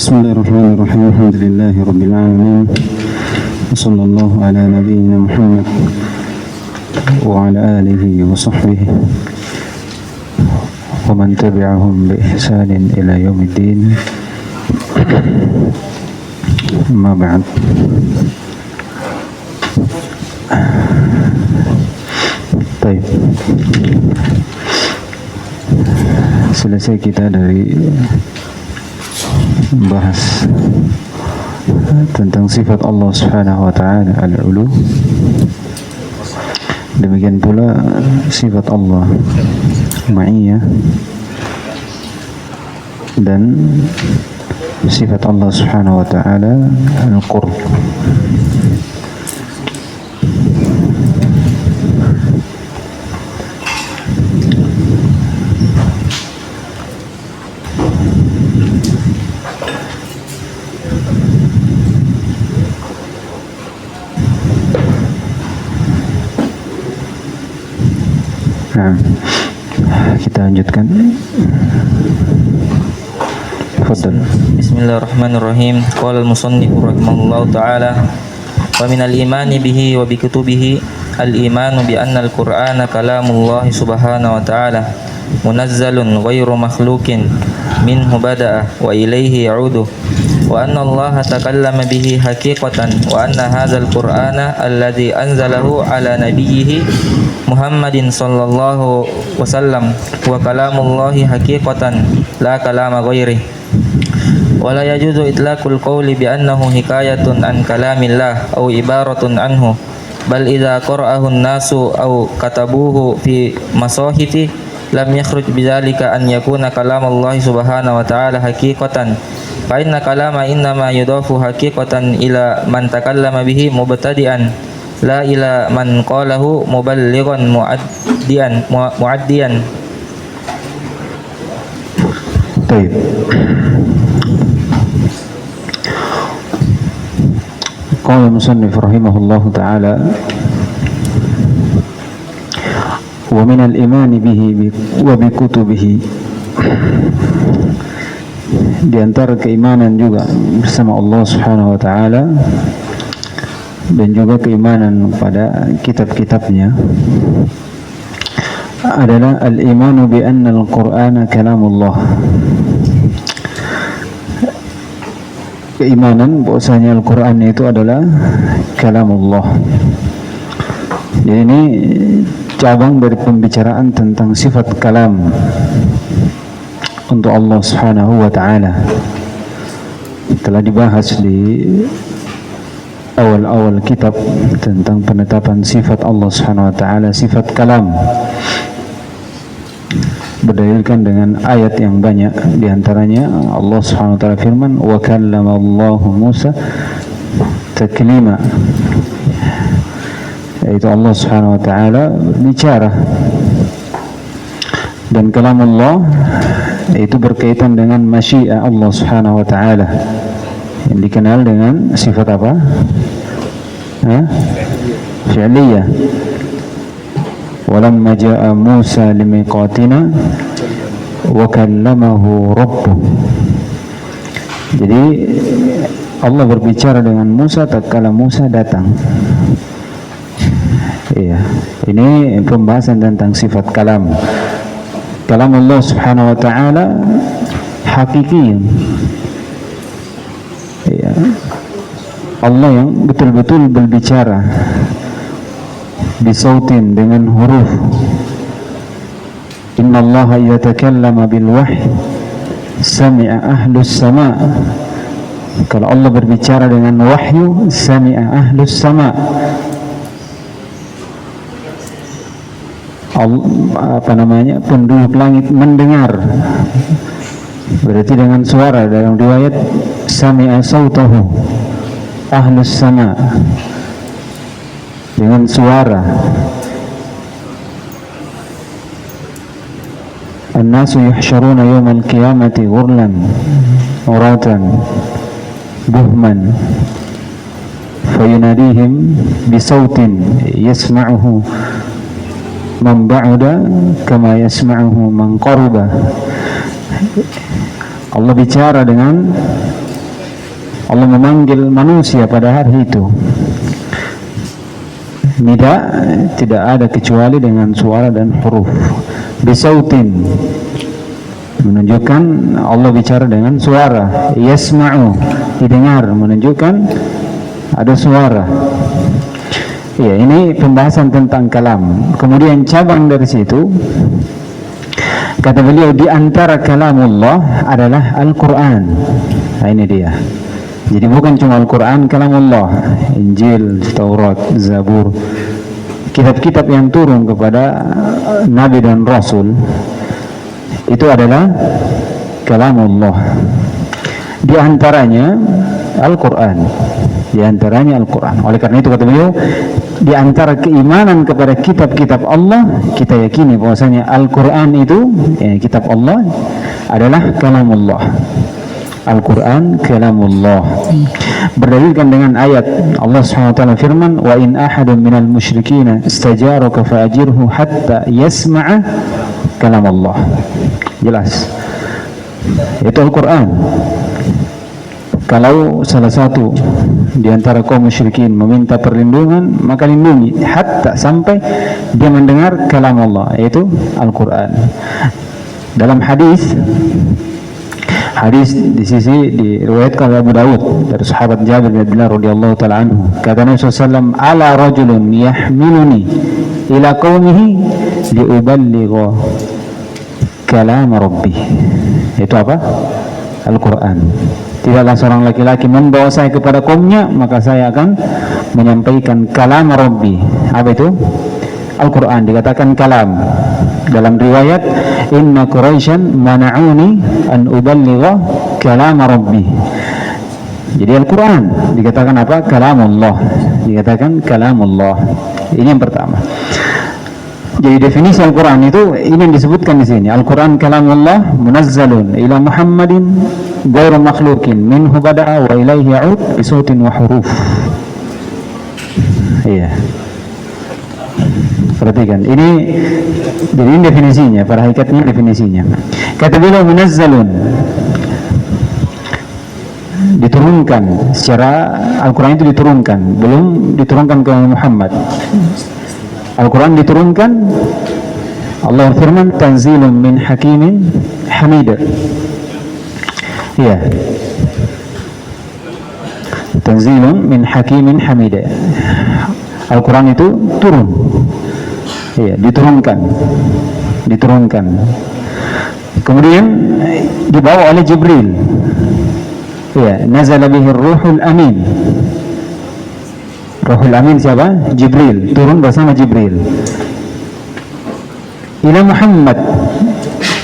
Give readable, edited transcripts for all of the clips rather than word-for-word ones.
Bismillahirrahmanirrahim. Alhamdulillahirabbil alamin. Wassallallahu ala nabiyyina Muhammad wa ala alihi wa sahbihi wa man tabi'ahum bi ihsanin ila yaumiddin. Amma ba'd. Baik. Selesai kita dari membahas tentang sifat Allah Subhanahu wa taala al-ulu. Demikian pula sifat Allah ma'iyah dan sifat Allah Subhanahu wa taala al-qurb. Nah, kita lanjutkan. Fadhal. Bismillahirrahmanirrahim. Qala al-musannif rahimahullahu ta'ala wa min al-imani bihi wa bi kutubihi al-imanu bi anna al-Qur'ana kalamullah subhanahu wa ta'ala munazzalun ghairu makhluqin minhu bada'a wa ilayhi ya'udu wa anna Allah takallama bihi haqiqatan wa anna hadzal Qur'ana alladhi anzalahu ala nabiyhi Muhammadin sallallahu wasallam wa kalamullahi haqiqatan la kalama ghairi wa la yajuzu itlaqul qawli bi annahu hikayatun an kalamillah aw ibaratun anhu bal idza qara'ahu an-nasu aw katabuhu fi masahifi lam yakhruj bidzalika an yakuna kalamallahi subhanahu wa ta'ala haqiqatan fa inna kalama innama yudafu haqiqatan ila man takallama bihi mubtadi'an la ila man qalahu muballighan muaddiyan. Baik. Qala al-musannif rahimahullahu ta'ala wa min al-imani bihi wa bi kutubihi, di antara keimanan juga bersama Allah Subhanahu wa taala dan juga keimanan pada kitab-kitabnya adalah al-imanu bi anna al-Qur'ana kalamullah. Keimanan bahwasanya Al-Qur'an itu adalah kalamullah. Jadi ini cabang dari pembicaraan tentang sifat kalam untuk Allah Subhanahu wa taala. Telah dibahas di awal-awal kitab tentang penetapan sifat Allah Subhanahu wa taala, sifat kalam, berdalilkan dengan ayat yang banyak. Di antaranya Allah Subhanahu wa taala firman, wa kallama Allahu Musa taklima, yaitu Allah Subhanahu wa taala bicara. Dan kalam Allah itu berkaitan dengan masyiah Allah Subhanahu wa taala yang dikenal dengan sifat apa? Fi'liyah. Walamma ja'a Musa limiqatina wa kallamahu rabbuh. Jadi Allah berbicara dengan Musa tatkala Musa datang. Iya, ini pembahasan tentang sifat kalam. Kalam Allah Subhanahu wa taala hakiki. Ya, Allah yang betul-betul berbicara bisautin, dengan huruf. Inna Allah yatakallama bil wahyi sami'a ahlus sama'. Kalau Allah berbicara dengan wahyu, sami'a ahlus sama'. Penduduk langit mendengar. Berarti dengan suara. Dalam riwayat sami'a sautahu ahlus sama', dengan suara. An-nasu yuhsyaruna yawmal qiyamati ghurlan uratan buhman fayunadihim bisautin yasma'uhu man ba'uda kama yasma'uhu man qaruba. Allah bicara dengan Allah memanggil manusia pada hari itu. Nida tidak ada kecuali dengan suara dan huruf. Bisautin, menunjukkan Allah bicara dengan suara. Yasma'u, didengar, menunjukkan ada suara. Ya, ini pembahasan tentang kalam. Kemudian cabang dari situ, kata beliau, di antara kalamullah adalah Al-Quran. Nah, ini dia. Jadi bukan cuma Al-Quran, kalamullah, Injil, Taurat, Zabur, kitab-kitab yang turun kepada Nabi dan Rasul, itu adalah kalamullah. Di antaranya Al-Quran. Di antaranya Al-Quran. Oleh karena itu kata beliau, di antara keimanan kepada kitab-kitab Allah, kita yakini bahwasanya Al-Quran itu, kitab Allah, adalah kalamullah. Al-Quran kalamullah. Berdalilkan dengan ayat Allah SWT firman, wa in ahadun minal musyrikina istajaraka fa'ajirhu hatta yasma'a kalamullah. Jelas, itu Al-Quran. Kalau salah satu di antara kaum musyrikin meminta perlindungan, maka lindungi hatta sampai dia mendengar kalam Allah, yaitu Al-Quran. Dalam hadis di sisi diriwayatkan oleh Abu Dawud dari sahabat Jabir bin Abdullah radhiyallahu taala anhu, kata Nabi SAW, ala rajulun yahmiluni ila qaumihi liuballigha kalam rabbih. Itu apa? Al-Quran. Tidaklah seorang laki-laki membawa saya kepada kaumnya, maka saya akan menyampaikan kalam Rabbi. Apa itu? Al-Quran. Dikatakan kalam. Dalam riwayat, inna Quraisyan mana'uni an uballigha kalam Rabbi. Jadi Al-Quran dikatakan apa? Kalamullah. Dikatakan kalamullah. Ini yang pertama. Jadi definisi Al-Quran itu ini yang disebutkan di sini. Al-Quran kalamullah munazzalun ila Muhammadin ghairu makhluqin minhu bada'a wa ilaihi ya'ud bi sautin wa huruf. Iya. Perhatikan. Ini jadi ini definisinya, para hakikatnya definisinya. Kata beliau munazzalun, diturunkan secara Al-Quran itu diturunkan, belum diturunkan ke Muhammad. Al-Quran diturunkan, Allah firman tanzilun min hakimin hamid. Iya, tanzilun min hakimin hamid. Al-Quran itu turun, iya, diturunkan. Kemudian dibawa oleh Jibril. Iya, nazala bihi ruhul amin. Ruhul Amin siapa? Jibril, turun bersama Jibril. Ila Muhammad,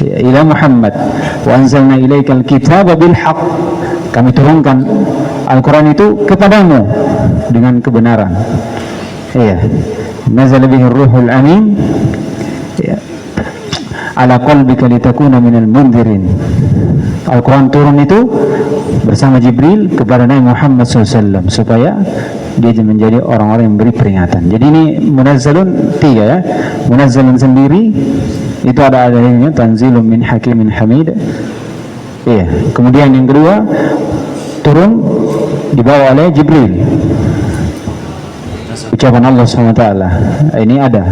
ila Muhammad. Wa anzalna ilaikal kitaba bil haqq. Kami turunkan Al-Quran itu kepadamu dengan kebenaran. Iya. Nazala bihi ruhul amin. Iya. Ala qalbika litakuna minal mundzirin. Al-Quran turun itu bersama Jibril kepada Nabi Muhammad SAW supaya dia menjadi orang-orang yang beri peringatan. Jadi ini munazzalun tiga ya. Munazzalun sendiri itu ada adanya tanzilun min hakimin hamid. Iya. Kemudian yang kedua turun dibawa oleh Jibril. Ucapan Allah SWT. Ini ada.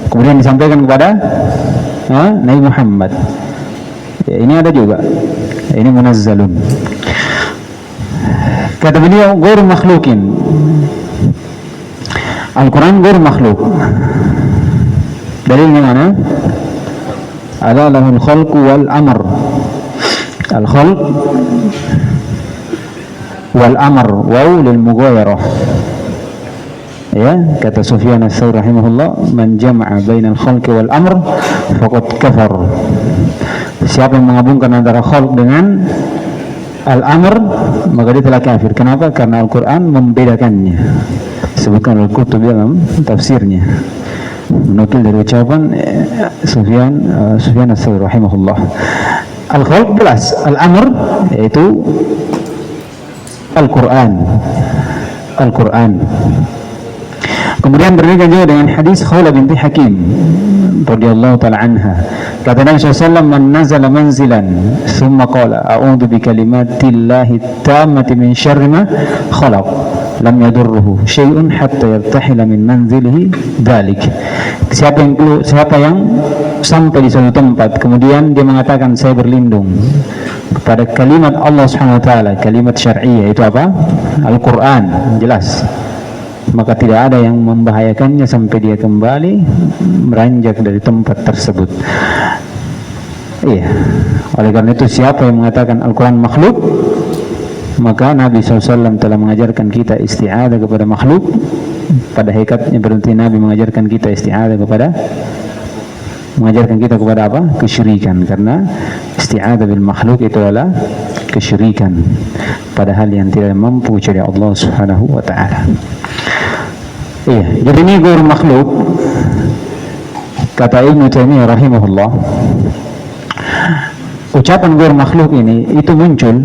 Kemudian disampaikan kepada Nabi Muhammad. Ya, ini ada juga. Ini munazzalun. Kata beliau, ghairu makhluqin. Al-Quran ghairu makhluk. Dalilnya mana? Ala lahul khalqu wal amr. Al-khalq wal amr waw lil mughayarah. Ya, kata Sufyan ats-Tsauri rahimahullah, man jama'a bainal khalqi wal amr faqad kafar. Siapa yang menggabungkan antara khalq dengan al-amr, maka dia telah kafir. Kenapa? Karena Al-Quran membedakannya. Sebutkan Al-Qurtubi dalam tafsirnya, menukil dari ucapan Sufyan ats-Tsauri rahimahullah. Al-khalq jelas, al-amr yaitu Al-Quran. Kemudian berdalilkan juga dengan hadis Khawlah binti Hakim radhiyallahu taala anha. Kata Nabi SAW, man nazala manzilan thumma qala a'udzu bi kalimatillahi tammati min syarri ma khalaq lam yadurruhu syai'un hatta yartahila min manzilihi dzalik. Siapa yang sampai di suatu tempat kemudian dia mengatakan saya berlindung kepada kalimat Allah Subhanahu wa taala, kalimat syar'iyyah itu apa? Al-Qur'an, jelas. Maka tidak ada yang membahayakannya sampai dia kembali meranjak dari tempat tersebut. Iya. Oleh karena itu siapa yang mengatakan Al-Quran makhluk, maka Nabi SAW telah mengajarkan kita isti'adah kepada makhluk. Pada hakikatnya berarti Nabi mengajarkan kita isti'adah kepada apa? Kesyirikan. Karena isti'adah bil makhluk itu adalah kesyirikan pada hal yang tidak mampu kecuali Allah Subhanahu wa taala. Iya, jadi ini ghair makhluk. Kata Ibnu Taimiyah rahimahullah, ucapan ghair makhluk ini itu muncul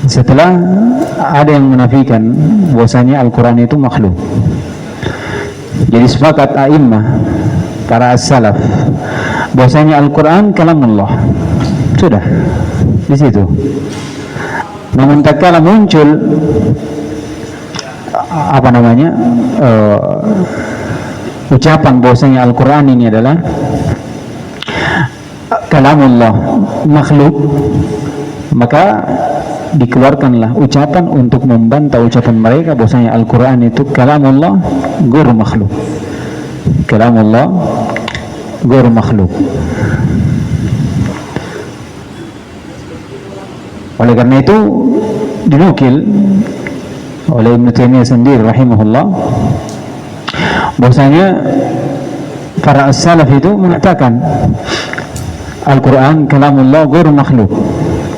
setelah ada yang menafikan bahwasanya Al-Quran itu makhluk. Jadi sepakat a'immah, para as-salaf, bahwasanya Al-Quran kalamullah. Sudah di situ. Namun tatkala muncul ucapan bahwasanya Al-Quran ini adalah kalamullah, makhluk, maka dikeluarkanlah ucapan untuk membantah ucapan mereka bahwasanya Al-Quran itu kalamullah ghairu makhluk. Kalamullah ghairu makhluk. Oleh karena itu dinukil oleh Ibnu Taimiyah sendiri rahimahullah bahwasanya para as-salaf itu mengatakan Al-Quran kalamullah ghairu makhluk,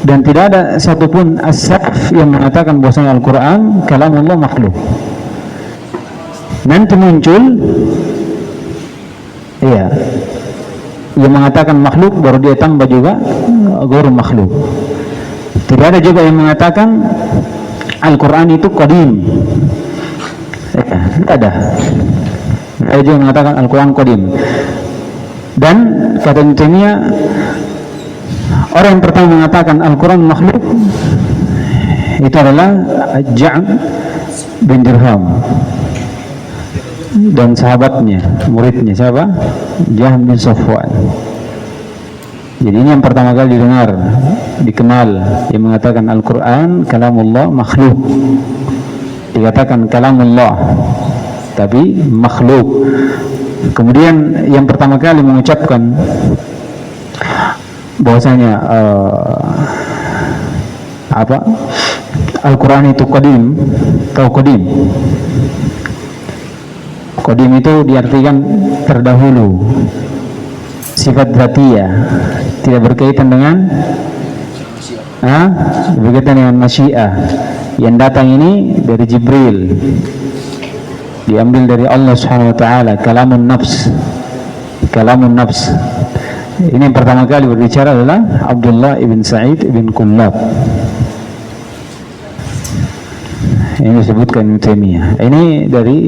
dan tidak ada satupun as-salaf yang mengatakan bahwasanya Al-Quran kalamullah makhluk. Nanti muncul yang mengatakan makhluk, baru dia tambah juga ghairu makhluk. Tidak ada juga yang mengatakan Al-Quran itu qadim. Tidak ada. Ada juga yang mengatakan Al-Quran qadim. Dan kata Ibnu Taimiyah, orang yang pertama mengatakan Al-Quran makhluk itu adalah Ja'd bin Dirham dan sahabatnya, muridnya siapa? Jahm bin Safwan. Jadi ini yang pertama kali didengar, dikenal, yang mengatakan Al-Quran kalamullah makhluk. Dikatakan kalamullah tapi makhluk. Kemudian yang pertama kali mengucapkan bahwasanya Al-Quran itu qadim, atau qadim. Qadim itu diartikan terdahulu, sifat dzatiyah, tidak berkaitan dengan berkaitan dengan masyiah. Yang datang ini dari Jibril, diambil dari Allah Subhanahu wa taala, kalamun nafs. Kalamun nafs. Ini yang pertama kali berbicara adalah Abdullah ibn Sa'id ibn Kullab. Ini disebutkan Ibnu Taimiyah. Ini dari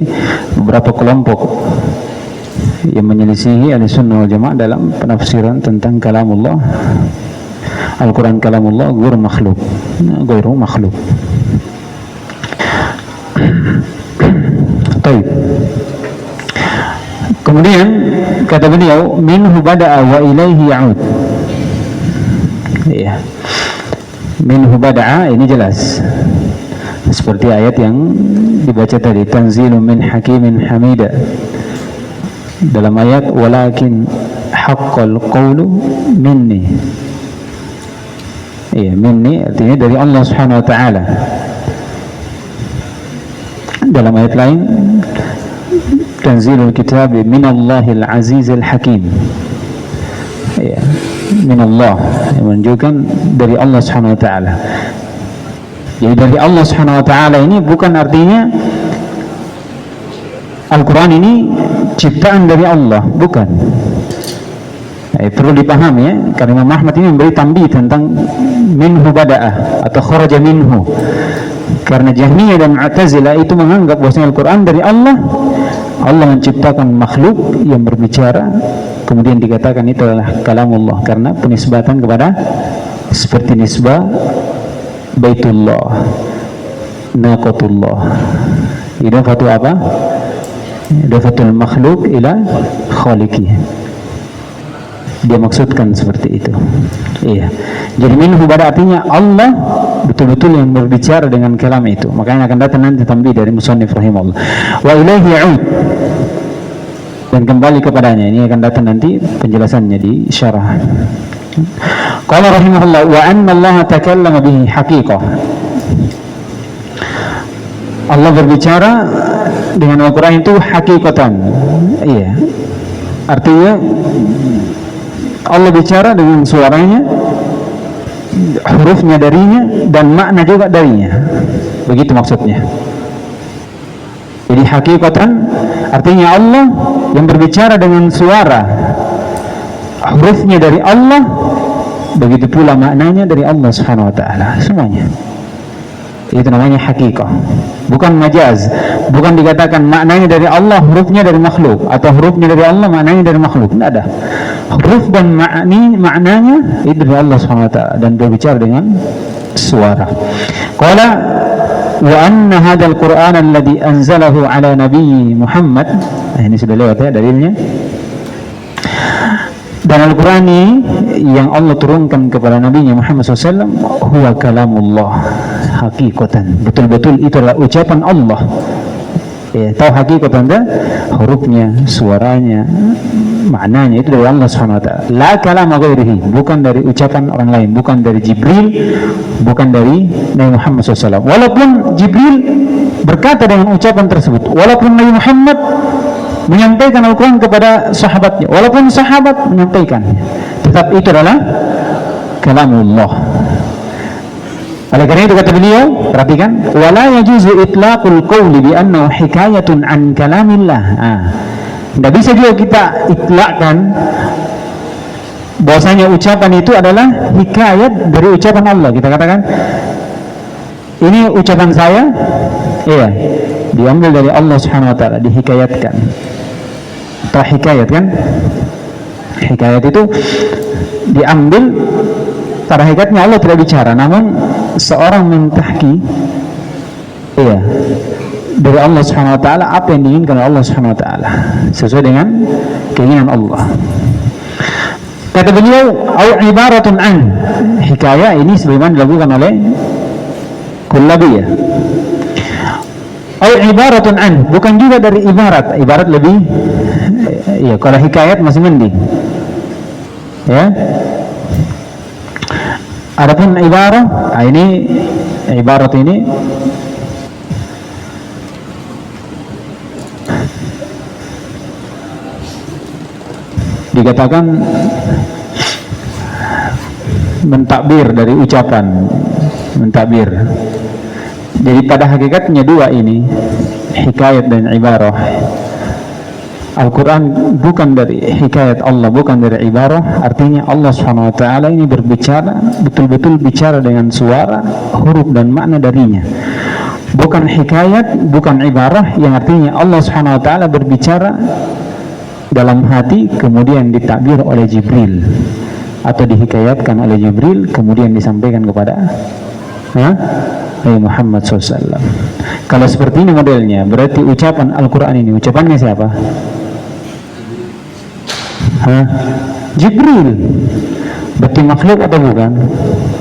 beberapa kelompok yang menyelisihi Ahlussunnah wal Jamaah dalam penafsiran tentang kalamullah. Al-Quran kalamullah ghairu makhluk. Ghairu makhluk. Baik. Kemudian kata beliau, minhu bada'a wa ilaihi ya'ud. Ya. Minhu bada'a ini jelas. Seperti ayat yang dibaca tadi, tanzilun min hakimin hamida. Dalam ayat walakin haqqal qawlu minni. Iya, minni artinya dari Allah Subhanahu wa taala. Dalam ayat lain tanzilul kitab minallahil azizil hakim. Ya, minallah yang menunjukkan dari Allah Subhanahu wa taala. Jadi dari Allah Subhanahu wa taala ini bukan artinya Al-Quran ini ciptaan dari Allah, bukan. Perlu dipahami ya, karena Imam Ahmad ini memberi tambih tentang minhu bada'ah atau kharaja minhu. Karena Jahmiyah dan Mu'tazilah itu menganggap bahwasanya Al-Quran dari Allah. Allah menciptakan makhluk yang berbicara, kemudian dikatakan itu adalah kalamullah karena penisbatan kepada seperti nisbah Baitullah, Naqatullah. Idafatu apa? Idafatul makhluk ila khaliqih. Dia maksudkan seperti itu. Iya. Jadi minhu bada artinya Allah betul-betul yang berbicara dengan kalam itu. Makanya akan datang nanti tambih dari musannif rahimahullah. Wa ilaihi ya'ud. Dan kembali kepadanya. Ini akan datang nanti penjelasannya di syarah. Qala rahimahullah wa anna Allah takallama bihi haqiqah. Allah berbicara dengan Al-Quran itu hakikatan. Iya. Artinya Allah bicara dengan suaranya, hurufnya darinya, dan makna juga darinya. Begitu maksudnya. Jadi hakikatan artinya Allah yang berbicara dengan suara, hurufnya dari Allah, begitu pula maknanya dari Allah Subhanahu wa taala, semuanya. Itu namanya hakikah, bukan majaz. Bukan dikatakan maknanya dari Allah, hurufnya dari makhluk, atau hurufnya dari Allah, maknanya dari makhluk. Tidak ada. Huruf dan maknanya itu dari Allah SWT dan berbicara dengan suara. Qala wa anna hadzal Qur'an alladhi anzalahu ala nabiyyi Muhammad. Ini sudah lewat ya dalilnya. Dan Al-Quran ini yang Allah turunkan kepada Nabi Muhammad SAW huwa kalamullah hakikatan, betul-betul itu adalah ucapan Allah. Ya, tahu hakikatan dah, hurufnya, suaranya, maknanya itu dari Allah SWT. La kalama ghairihi, bukan dari ucapan orang lain, bukan dari Jibril, bukan dari Nabi Muhammad SAW. Walaupun Jibril berkata dengan ucapan tersebut, walaupun Nabi Muhammad menyampaikan Al-Quran kepada sahabatnya, walaupun sahabat menyampaikannya, tetap itu adalah kalamullah. Oleh karena itu kata beliau, perhatikan, wala yajuzu itlaqul qawli bi annahu hikayatun an kalamillah. Tidak bisa juga kita itlaqkan bahwasanya ucapan itu adalah hikayat dari ucapan Allah. Kita katakan ini ucapan saya, iya, diambil dari Allah Subhanahu wa taala, dihikayatkan. Atau hikayat kan? Hikayat itu diambil, pada hakikatnya Allah tidak bicara, namun seorang mentahki, iya, dari Allah Subhanahu wa taala apa yang diinginkan oleh Allah Subhanahu wa taala sesuai dengan keinginan Allah. Kata beliau, au ibaratun an, hikayah ini sebagaimana dilakukan oleh Kullabiyah. Au ibaratun an, bukan juga dari ibarat. Ibarat lebih, ya, kalau hikayat masih mending, ya. Adapun ibarat, ini ibarat ini dikatakan mentakbir dari ucapan, mentakbir. Jadi pada hakikatnya dua ini, hikayat dan ibarah. Al-Quran bukan dari hikayat Allah, bukan dari ibarah. Artinya Allah SWT ini berbicara, betul-betul bicara dengan suara, huruf dan makna darinya. Bukan hikayat, bukan ibarah, yang artinya Allah SWT berbicara dalam hati, kemudian ditakbir oleh Jibril, atau dihikayatkan oleh Jibril, kemudian disampaikan kepada Nabi Muhammad SAW. Kalau seperti ini modelnya, berarti ucapan Al-Quran ini, ucapannya siapa? Jibril. Berarti makhluk atau bukan?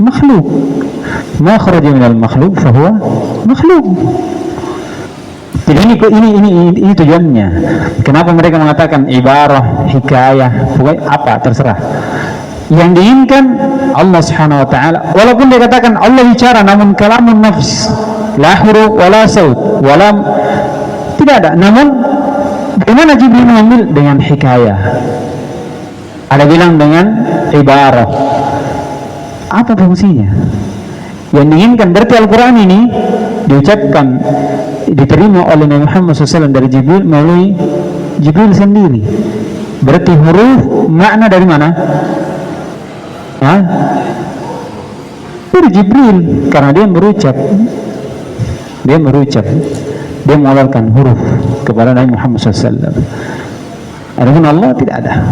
Makhluk. Ma kharaja minal makhluk fahuwa makhluk. Jadi ini tujuannya. Kenapa mereka mengatakan ibarah, hikayah, pokoknya apa terserah. Yang diinginkan Allah Subhanahu wa taala, walaupun dia katakan Allah bicara namun kalamun nafs, la huruf wala saut, wala, tidak ada. Namun bagaimana Jibril mengambil? Dengan hikayah. Ada bilang dengan ibarah. Apa fungsinya? Yang diinginkan berarti Al-Quran ini diucapkan, diterima oleh Nabi Muhammad SAW dari Jibril melalui Jibril sendiri. Berarti huruf makna dari mana? Hah? Dari Jibril, karena dia berucap, dia mengeluarkan huruf kepada Nabi Muhammad SAW. Adapun Allah tidak ada.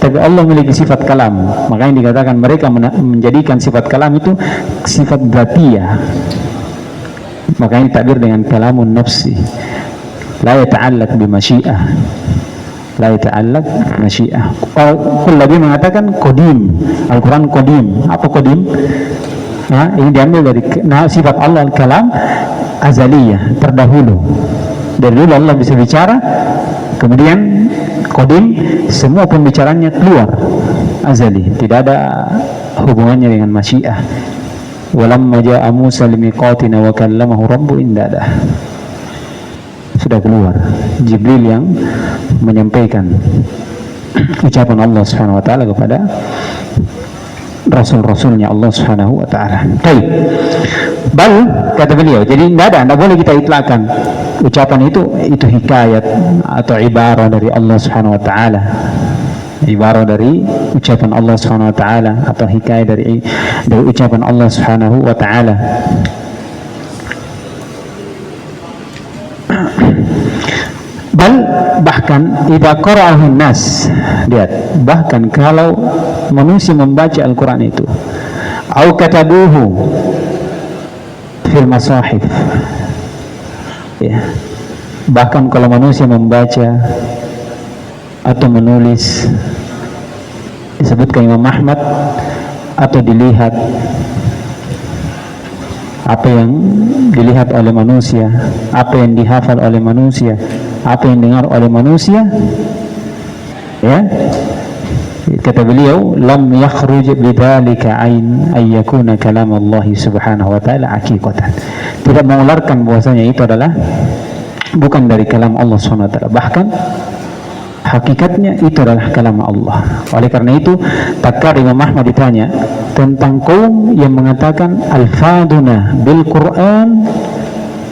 Tapi Allah memiliki sifat kalam, makanya dikatakan mereka menjadikan sifat kalam itu sifat dzatiyah. Makanya takdir dengan kalamun nafsi, la yata'allaq bi masyiah, la yata'allaq bi masyiah. Kullabi mengatakan qadim, Al-Quran qadim. Apa qadim? Nah, ini diambil dari sifat Allah al-kalam azaliyah, terdahulu. Dari dulu Allah bisa bicara, kemudian qadim, semua pembicaranya keluar azali, tidak ada hubungannya dengan masyiah. Walamma ja'a Musa limiqatina wa kallamahu rabbuhu indadah, sudah keluar. Jibril yang menyampaikan ucapan Allah Subhanahu wa taala kepada rasul-rasulnya Allah Subhanahu wa taala. Baik. Bal, kata beliau, jadi tidak boleh kita itlakan ucapan itu hikayat atau ibarah dari Allah Subhanahu wa taala. Ibarah dari ucapan Allah Subhanahu wa taala atau hikayat dari ucapan Allah Subhanahu wa taala. Bal, bahkan idza qara'ahu nas, lihat, bahkan kalau manusia membaca Al-Quran itu, au katabuhu fil masahif, ya, bahkan kalau manusia membaca atau menulis, disebutkan Imam Ahmad, atau dilihat, apa yang dilihat oleh manusia, apa yang dihafal oleh manusia, apa yang dengar oleh manusia, ya, kata beliau, lam yakhruj bidzalika ain ay yakuna kalam Allah Subhanahu wa taala haqiqatan, tidak mengeluarkan bahwasanya itu adalah bukan dari kalam Allah Subhanahu wa taala, bahkan hakikatnya itu adalah kalam Allah. Oleh karena itu, tatkala Imam Ahmad ditanya tentang kaum yang mengatakan al-faduna bil Quran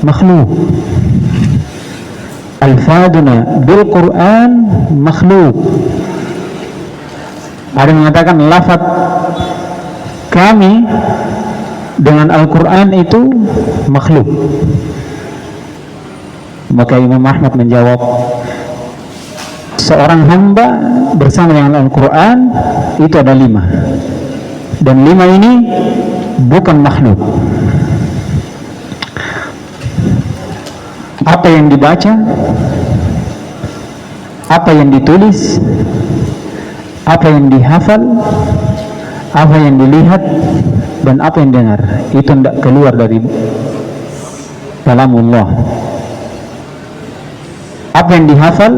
makhluk, al-faduna bil Quran makhluk, ada yang mengatakan lafaz kami dengan Al-Quran itu makhluk. Maka Imam Ahmad menjawab, seorang hamba bersama dengan Al-Quran itu ada 5, dan 5 ini bukan makhluk. Apa yang dibaca, apa yang ditulis, apa yang dihafal, apa yang dilihat, dan apa yang dengar, itu tidak keluar dari kalamullah. Apa yang dihafal,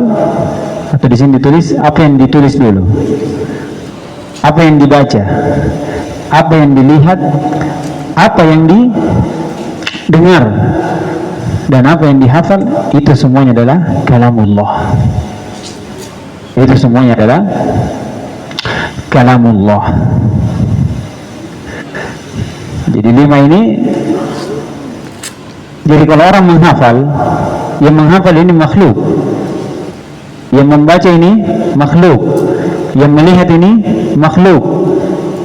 atau di sini ditulis, apa yang ditulis dulu, apa yang dibaca, apa yang dilihat, apa yang didengar, dan apa yang dihafal, itu semuanya adalah kalamullah. Itu semuanya adalah kalamullah. Jadi 5 ini, jadi kalau orang menghafal, yang menghafal ini makhluk, yang membaca ini makhluk, yang melihat ini makhluk,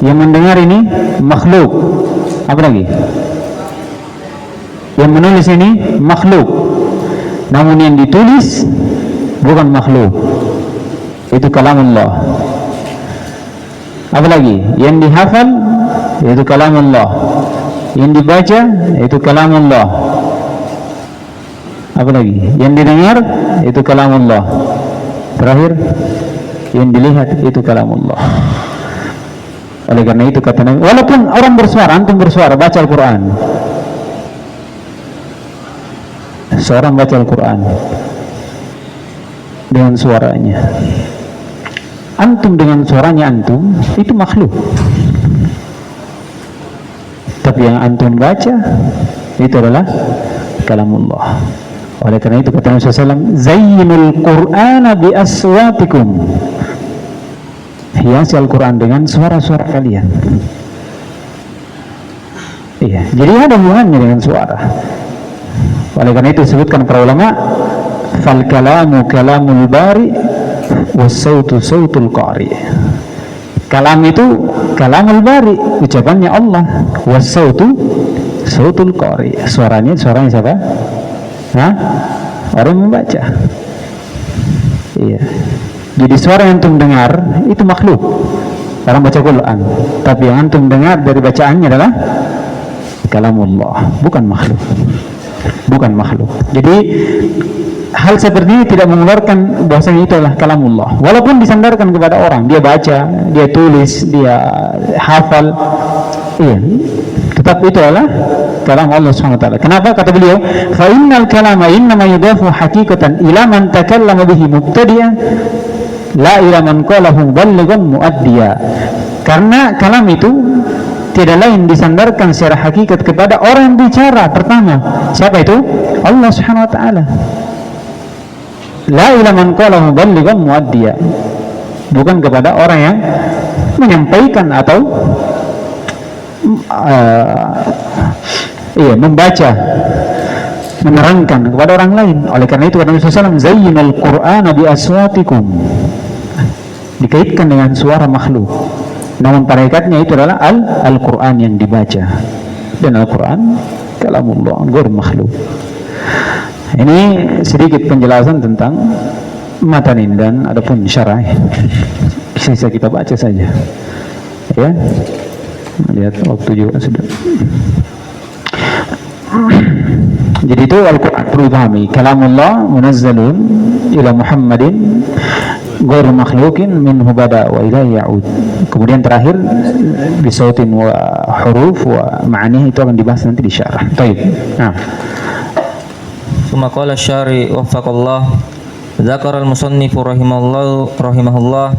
yang mendengar ini makhluk, apa lagi? Yang menulis ini makhluk, namun yang ditulis bukan makhluk, itu kalamullah. Apa lagi? Yang dihafal itu kalamullah, yang dibaca itu kalamullah. Apa lagi? Yang didengar itu kalamullah. Terakhir, yang dilihat itu kalamullah. Oleh karena itu kata Nabi, walaupun orang bersuara, antum bersuara baca Al-Quran, seorang baca Al-Quran dengan suaranya, antum dengan suaranya antum, itu makhluk. Tapi yang antum baca itu adalah kalamullah. Oleh karena itu kata Nabi SAW, zayyinul Qur'ana bi aswatikum, hiasi Al-Quran dengan suara-suara kalian. Iya, jadi ada hubungannya dengan suara. Oleh karena itu disebutkan para ulama, fal kalamu kalamul bari was-sautu sautul qari. Kalam itu kalamul bari, ucapannya Allah. Was-sautu sautul qari. Suaranya siapa? Hah? Orang membaca. Iya. Jadi suara yang antum dengar itu makhluk. Orang baca Quran. Tapi yang antum dengar dari bacaannya adalah kalamullah, bukan makhluk. Bukan makhluk. Jadi hal seperti ini tidak mengeluarkan bahwasanya itu adalah kalamullah. Walaupun disandarkan kepada orang, dia baca, dia tulis, dia hafal. Iya. Tetap itu adalah kalam Allah Subhanahu wa taala. Kenapa? Kata beliau, "Fa innal kalama innama yudafu haqiqatan ila man takallama bihi mubtadi'an la ila man qalahu balighan muaddiya." Karena kalam itu tidak lain disandarkan secara hakikat kepada orang yang bicara pertama. Siapa itu? Allah Subhanahu wa taala. La ila man qalahu balighan muaddiya. Bukan kepada orang yang menyampaikan atau membaca, menerangkan kepada orang lain. Oleh karena itu kata Nabi SAW, zayyinal Qur'ana bi aswatikum. Dikaitkan dengan suara makhluk. Namun pada hakikatnya itu adalah Al-Quran yang dibaca. Dan Al-Quran kalamullah, ghairu makhluk. Ini sedikit penjelasan tentang matan ini, dan adapun syarah bisa kita baca saja. Ya. Lihat waktu juga sudah. Jadi itu Al-Quran perlu dipahami. Kalamullah munazzalun ila Muhammadin ghairu makhluqin minhu bada wa ilaihi ya'ud. Kemudian terakhir bisautin wa huruf wa ma'anihi, itu akan dibahas nanti di syarah. Baik. Nah. Tsumma qala asy-syari waffaqallah, dzakara al-musannif rahimahullah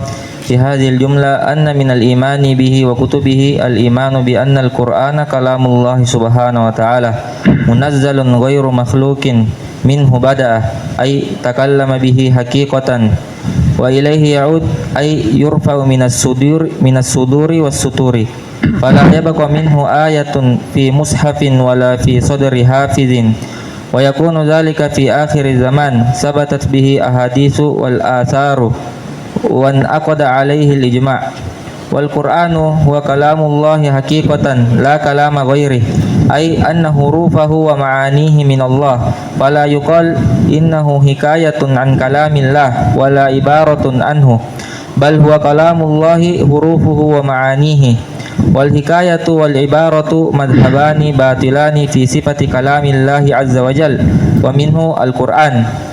fi hadhihi al-jumla anna min al-imani bihi wa kutubihi al-imanu bi anna al-Qur'ana kalamullah subhanahu wa ta'ala munazzalun ghairu makhluqin minhu bada'a ay takallama bihi haqiqatan wa ilaihi ya'ud ay yurfa'u minas suduri was suturi fala yabqa minhu ayatun fi mushafin wala fi sadri hafizin wa yakunu dhalika fi akhir zaman sabatat bihi ahaditsu wal atharu wan aqada alaihi al-ijma' wal Qur'anu huwa kalamullahi haqiqatan la kalama ghairi ay anna hurufahu wa ma'anihi min Allah fala yuqal innahu hikayatun an kalamillah wala ibaratun anhu bal huwa kalamullahi hurufuhu wa ma'anihi wal hikayatu wal ibaratu madhhabani batilani fi sifati kalamillahi azza wa jal wa minhu al-Qur'an.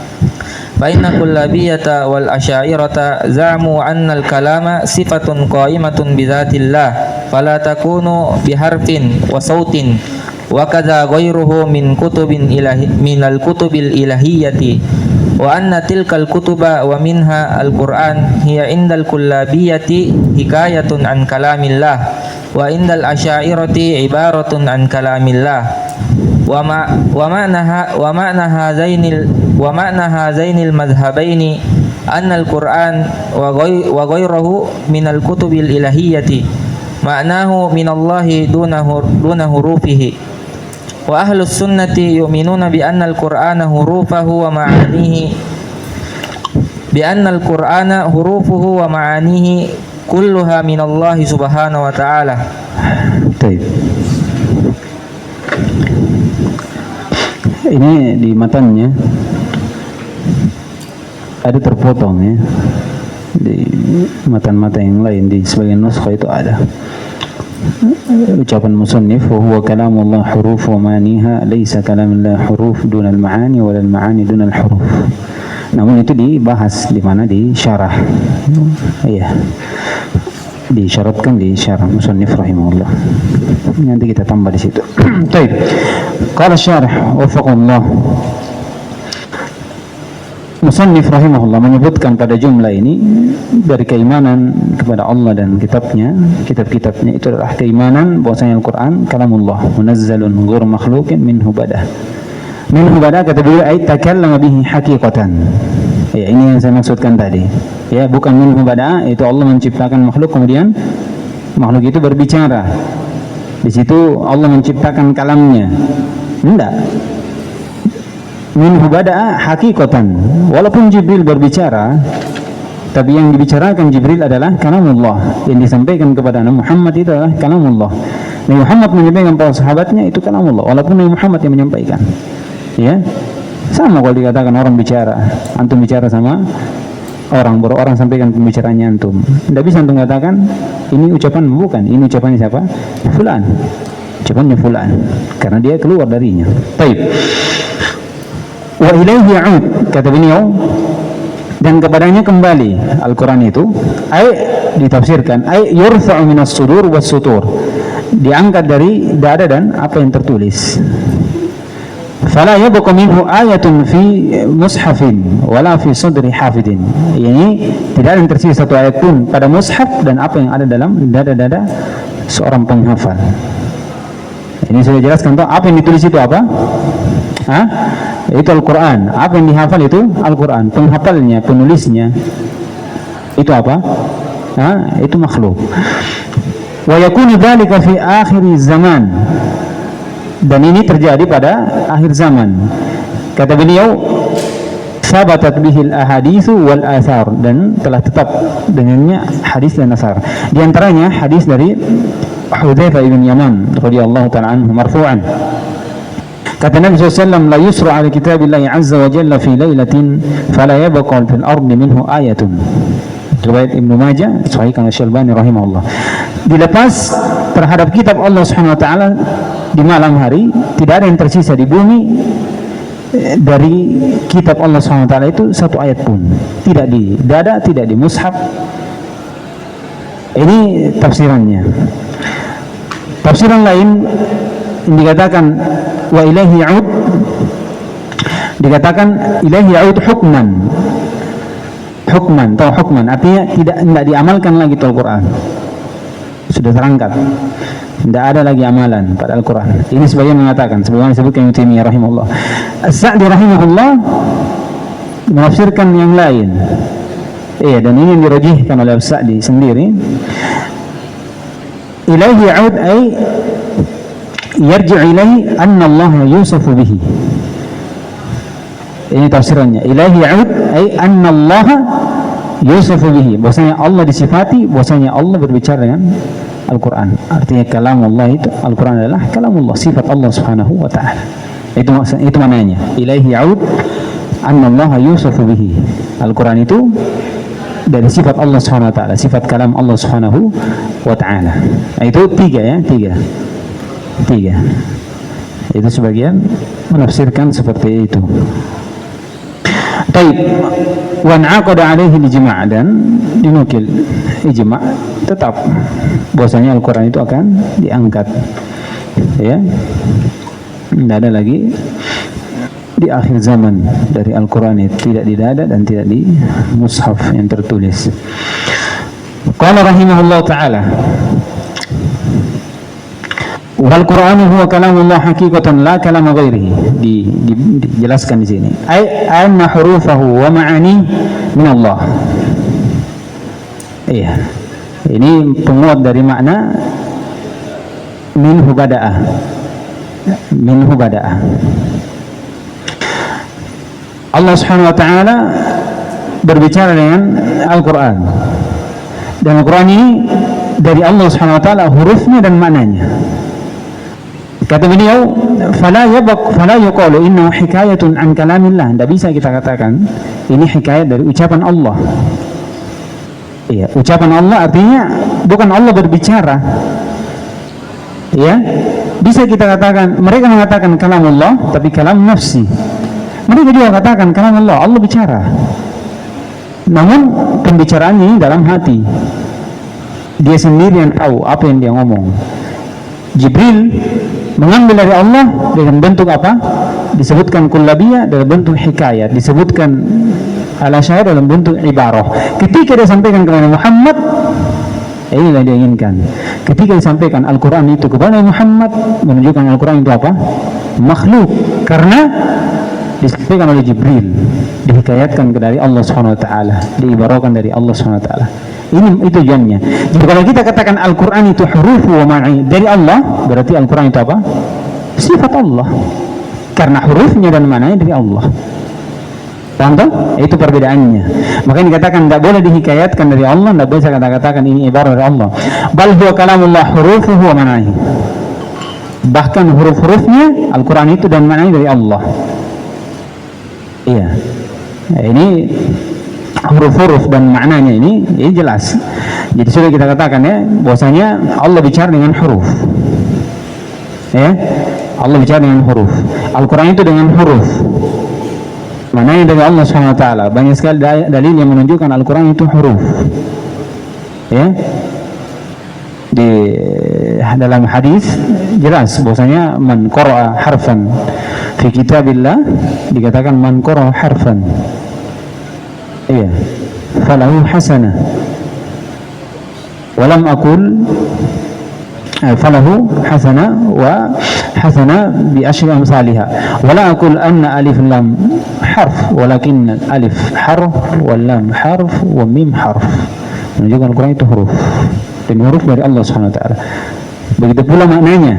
Baina kullabiyata wal asyairata za'mu anna al-kalama sifatun qa'imatun bi dzatillah fala takunu biharfin wa sautin wa kadza ghairuhu min kutubin ilahi minal kutubil ilahiyyati wa anna tilkal kutuba wa minha al-Qur'an hiya indal kullabiyati hikayatun an kalamillah wa indal asyairati ibaratun an kalamillah wa ma'na hazainil madhhabaini anna al-Qur'an wa ghayruhu min al-kutubil ilahiyyati ma'nahu min Allahi duna hurufihi wa ahlus sunnati yu'minuna bi anna al-Qur'ana hurufuhu wa ma'anihi hurufuhu wa ma'anihi kulluha min Allahi subhanahu wa ta'ala. Baik. Ini di matanya ada terpotong ya, di matan-matan yang lain di sebagian nuskha itu ada ucapan musannif wa huwa kalamullah huruf wa maniha laysa kalamullah huruf duna al-ma'ani wal ma'ani duna al-huruf. Namun itu dibahas di mana di syarah. Iya. Disyaratkan di syarah musannif rahimahullah. Nanti kita tambah di situ. Baik. Qala syarah wafaqallah. Musannif rahimahullah menyebutkan pada jumlah ini dari keimanan kepada Allah dan kitab-kitabnya itu adalah keimanan bahwasanya Al-Quran kalamullah munazzalun ghairu makhluqin minhu bada. Minhu bada kata beliau ay takallama bihi haqiqatan. Ya, ini yang saya maksudkan tadi. Ya, bukan minhu bada, itu Allah menciptakan makhluk kemudian makhluk itu berbicara. Di situ Allah menciptakan kalamnya. Enggak. Minhu bada'a haqiqatan. Walaupun Jibril berbicara, Tapi yang dibicarakan Jibril adalah kalamullah. Yang disampaikan kepada Nabi Muhammad itu adalah kalamullah. Nabi Muhammad menyampaikan para sahabatnya itu kalamullah, walaupun Nabi Muhammad yang menyampaikan. Ya. Sama kalau dikatakan orang bicara, antum bicara sama orang, baru orang sampaikan pembicaraannya antum. Tidak bisa antum katakan ini ucapan, bukan, ini ucapannya siapa? Fulan. Ucapannya fulan, karena dia keluar darinya. Baik. Wa ilaihi ya'ud, kata beliau, dan kepadanya kembali Al-Quran itu. Ay ditafsirkan, ay yurfa'u minas sudur was sutur, diangkat dari dada dan apa yang tertulis. Fala yabqa minhu ayatun fi mushafin wala fi sadri hafidin. Ini tidak ada yang tersisa satu ayat pun pada mushaf dan apa yang ada dalam dada-dada seorang penghafal. Ini sudah jelaskan toh, apa yang ditulis itu apa? Hah? Itu Al-Quran. Apa yang dihafal itu Al-Quran. Penghafalnya, penulisnya itu apa? Hah? Itu makhluk. Wa yakunu dzalika fi akhir zaman. Dan ini terjadi pada akhir zaman. Kata beliau, sabatat bihil ahaditsu wal athar, dan telah tetap dengannya hadis dan asar. Di antaranya hadis dari Hudzaifah bin Yaman radhiyallahu ta'ala anhu marfu'an. Kata Nabi SAW, la yusra ala kitabillahi azza wa jalla fi lailatin fala yabqa fil ardi minhu ayatun. Riwayat Ibnu Majah, sahihkan Asy-Syalbani rahimahullah. Dilepas terhadap kitab Allah Subhanahu wa taala di malam hari, tidak ada yang tersisa di bumi dari kitab Allah Subhanahu wa taala itu satu ayat pun. Tidak di dada, tidak di mushaf. Ini tafsirannya. Tafsiran lain yang dikatakan wa ilaihi ya'ud, dikatakan ilaihi ya'ud hukman. Hukman, atau hukman artinya tidak diamalkan lagi itu Al-Quran. Sudah terangkat. Tidak ada lagi amalan pada Al-Quran. Ini sebagian mengatakan, sebagaimana disebutkan Ibnu Taimiyah rahimahullah. As-Sa'di rahimahullah menafsirkan yang lain. Dan ini yang dirajihkan oleh As-Sa'di sendiri. Ilaihi ya'ud ay yarji' ilaihi anna Allah yusafu bihi. Ini tafsirannya. Ilaihi ya'ud ay anna Allah yusafu bihi. Bahwasanya Allah disifati, bahwasanya Allah berbicara dengan Al-Quran. Artinya kalam Allah itu, Al-Quran adalah kalam Allah, sifat Allah Subhanahu wa ta'ala. Itu maknanya. Ilaihi ya'ud anna Allah yusafu bihi. Al-Quran itu dari sifat Allah Subhanahu wa ta'ala, sifat kalam Allah Subhanahu wa ta'ala. Itu tiga. Itu sebagian menafsirkan seperti itu. Taib, wa naqada alaihi ijma', dan dinukil ijma' tetap bahwasanya Al-Quran itu akan diangkat. Ya. Tidak ada lagi di akhir zaman dari Al-Quran itu, tidak di dada dan tidak di mushaf yang tertulis. Qala rahimahullah ta'ala, wal Qur'anu huwa kalamullah haqiqatan la kalama ghairihi. Dijelaskan di sini. Ai anna hurufahu wa ma'ani min Allah. Iya. Ini penguat dari makna minhu bada'ah. Minhu bada'ah. Allah Subhanahu wa taala berbicara dengan Al-Qur'an. Dan Al-Qur'an ini dari Allah Subhanahu wa taala, hurufnya dan maknanya. Kata beliau, fala yuqalu innahu hikayatun an kalamillah. Tidak bisa kita katakan ini hikayat dari ucapan Allah. Iya, ucapan Allah artinya bukan Allah berbicara. Ya, bisa kita katakan, mereka mengatakan kalam Allah, tapi kalam nafsi. Mereka juga katakan kalam Allah, Allah bicara. Namun pembicaraannya ini dalam hati. Dia sendiri yang tahu apa yang dia ngomong. Jibril mengambil dari Allah dengan bentuk apa? Disebutkan kullabiyah dalam bentuk hikayat, disebutkan ala syair dalam bentuk ibarah. Ketika dia sampaikan kepada Muhammad, inilah dia inginkan. Ketika disampaikan Al-Quran itu kepada Muhammad, menunjukkan Al-Quran itu apa? Makhluk, karena disampaikan oleh Jibril, dihikayatkan dari Allah Subhanahu wa taala, diibarahkan dari Allah Subhanahu wa taala. Ini itu tujuannya. Jadi kalau kita katakan Al-Quran itu huruf wa ma'i dari Allah, berarti Al-Quran itu apa? Sifat Allah. Karena hurufnya dan maknanya dari Allah. Paham tak? Itu perbedaannya. Makanya dikatakan tidak boleh dihikayatkan dari Allah, tidak boleh katakan ini ibarat dari Allah. Bal huwa kalamullah hurufuhu wa ma'nahi. Bahkan huruf-hurufnya Al-Quran itu dan maknanya dari Allah. Iya. Nah, ini huruf-huruf dan maknanya ini jelas. Jadi sudah kita katakan ya, bahwasanya Allah bicara dengan huruf. Ya, Allah bicara dengan huruf. Al-Quran itu dengan huruf. Maknanya dari Allah SWT. Banyak sekali dalil yang menunjukkan Al-Quran itu huruf. Ya, di dalam hadis jelas bahwasanya man qara'a harfan fi kitabillah, dikatakan man qara'a harfan, iya, falahu hasanah. Walam aqul falahu hasanah wa hasanah bi asyri amsalha. Wala aqul anna alif lam harf, walakin alif harf wal lam harf wa mim harf. Menunjukkan Al-Quran itu huruf, dan huruf dari Allah SWT. Begitu pula maknanya.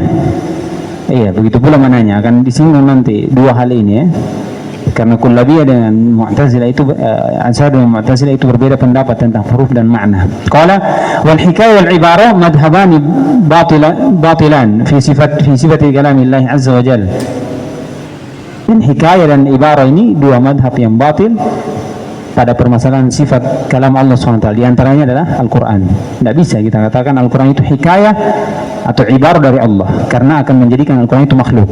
Iya, begitu pula maknanya. Akan disinggung nanti dua hal ini ya. Karena Kullabiyah dengan Mu'tazilah itu Ansar dan Mu'tazilah itu berbeda pendapat tentang huruf dan makna. Qala wal hikayah wal ibarah madhhabani batilan fi sifati kalamillah azza wa jalla. Dan hikayah dan ibarah ini dua madhab yang batil pada permasalahan sifat kalam Allah SWT. Di antaranya adalah Al-Quran. Tidak bisa kita katakan Al-Quran itu hikayah atau ibarah dari Allah, karena akan menjadikan Al-Quran itu makhluk.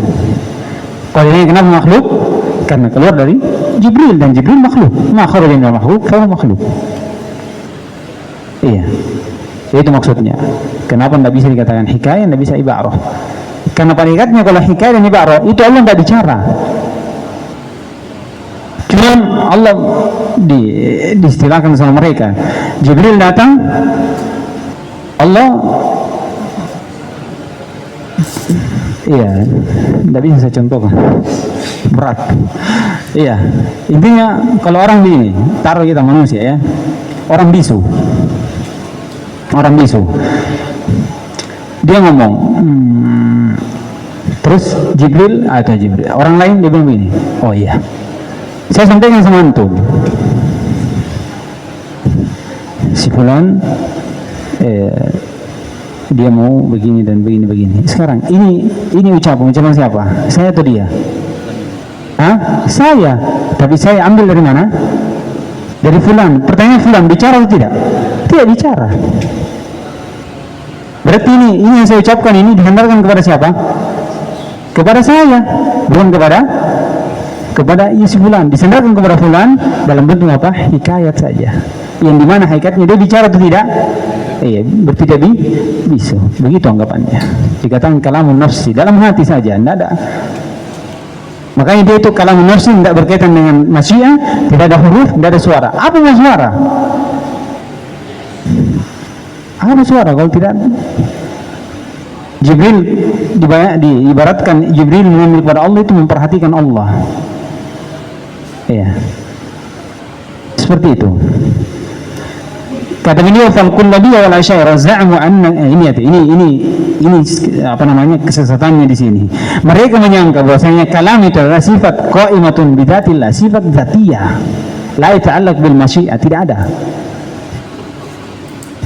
Kalau ini kenapa makhluk? Karena keluar dari Jibril, dan Jibril makhluk. Ma kharaja minal makhluk fa huwa makhluk. Iya, itu maksudnya. Kenapa tidak bisa dikatakan hikayah, tidak bisa ibarah? Karena pada hakikatnya kalau hikayah dan ibarah itu Allah tidak bicara. Cuma Allah diistilahkan sama mereka. Jibril datang, Allah, iya, tidak bisa saya contohkan, berat. Iya, intinya kalau orang begini, taruh kita manusia ya, orang bisu, dia ngomong, terus Jibril atau Jibril, orang lain dia bilang begini, oh iya, saya sampaikan sama antum, si fulan dia mau begini dan begini. Sekarang ini ucapan siapa? Saya atau dia? Hah? Saya. Tapi saya ambil dari mana? Dari fulan. Pertanyaan fulan bicara atau tidak? Tidak bicara. Berarti ini yang saya ucapkan ini dihantarkan kepada siapa? Kepada saya, bukan kepada si fulan. Disandarkan kepada fulan dalam bentuk apa? Hikayat saja. Yang dimana hakikatnya dia bicara atau tidak? Iya, tidak bisa. Begitu anggapannya. Dikatakan kalamun nafsi, dalam hati saja, tidak ada. Makanya dia itu kalamun nafsi, tidak berkaitan dengan masyiah, tidak ada huruf, tidak ada suara. Apa yang suara? Apa suara kalau tidak? Jibril diibaratkan Jibril mengambil kepada Allah itu memperhatikan Allah. Iya. Seperti itu. Kata beliau fal kullabiyah wal asy'ariyah za'mu anna ini apa namanya kesesatannya di sini. Mereka menyangka bahwasanya kalam itu adalah sifat qaimatun bi dzatillah, sifat dzatiyah. La yata'allaq bil masyiah, tidak ada.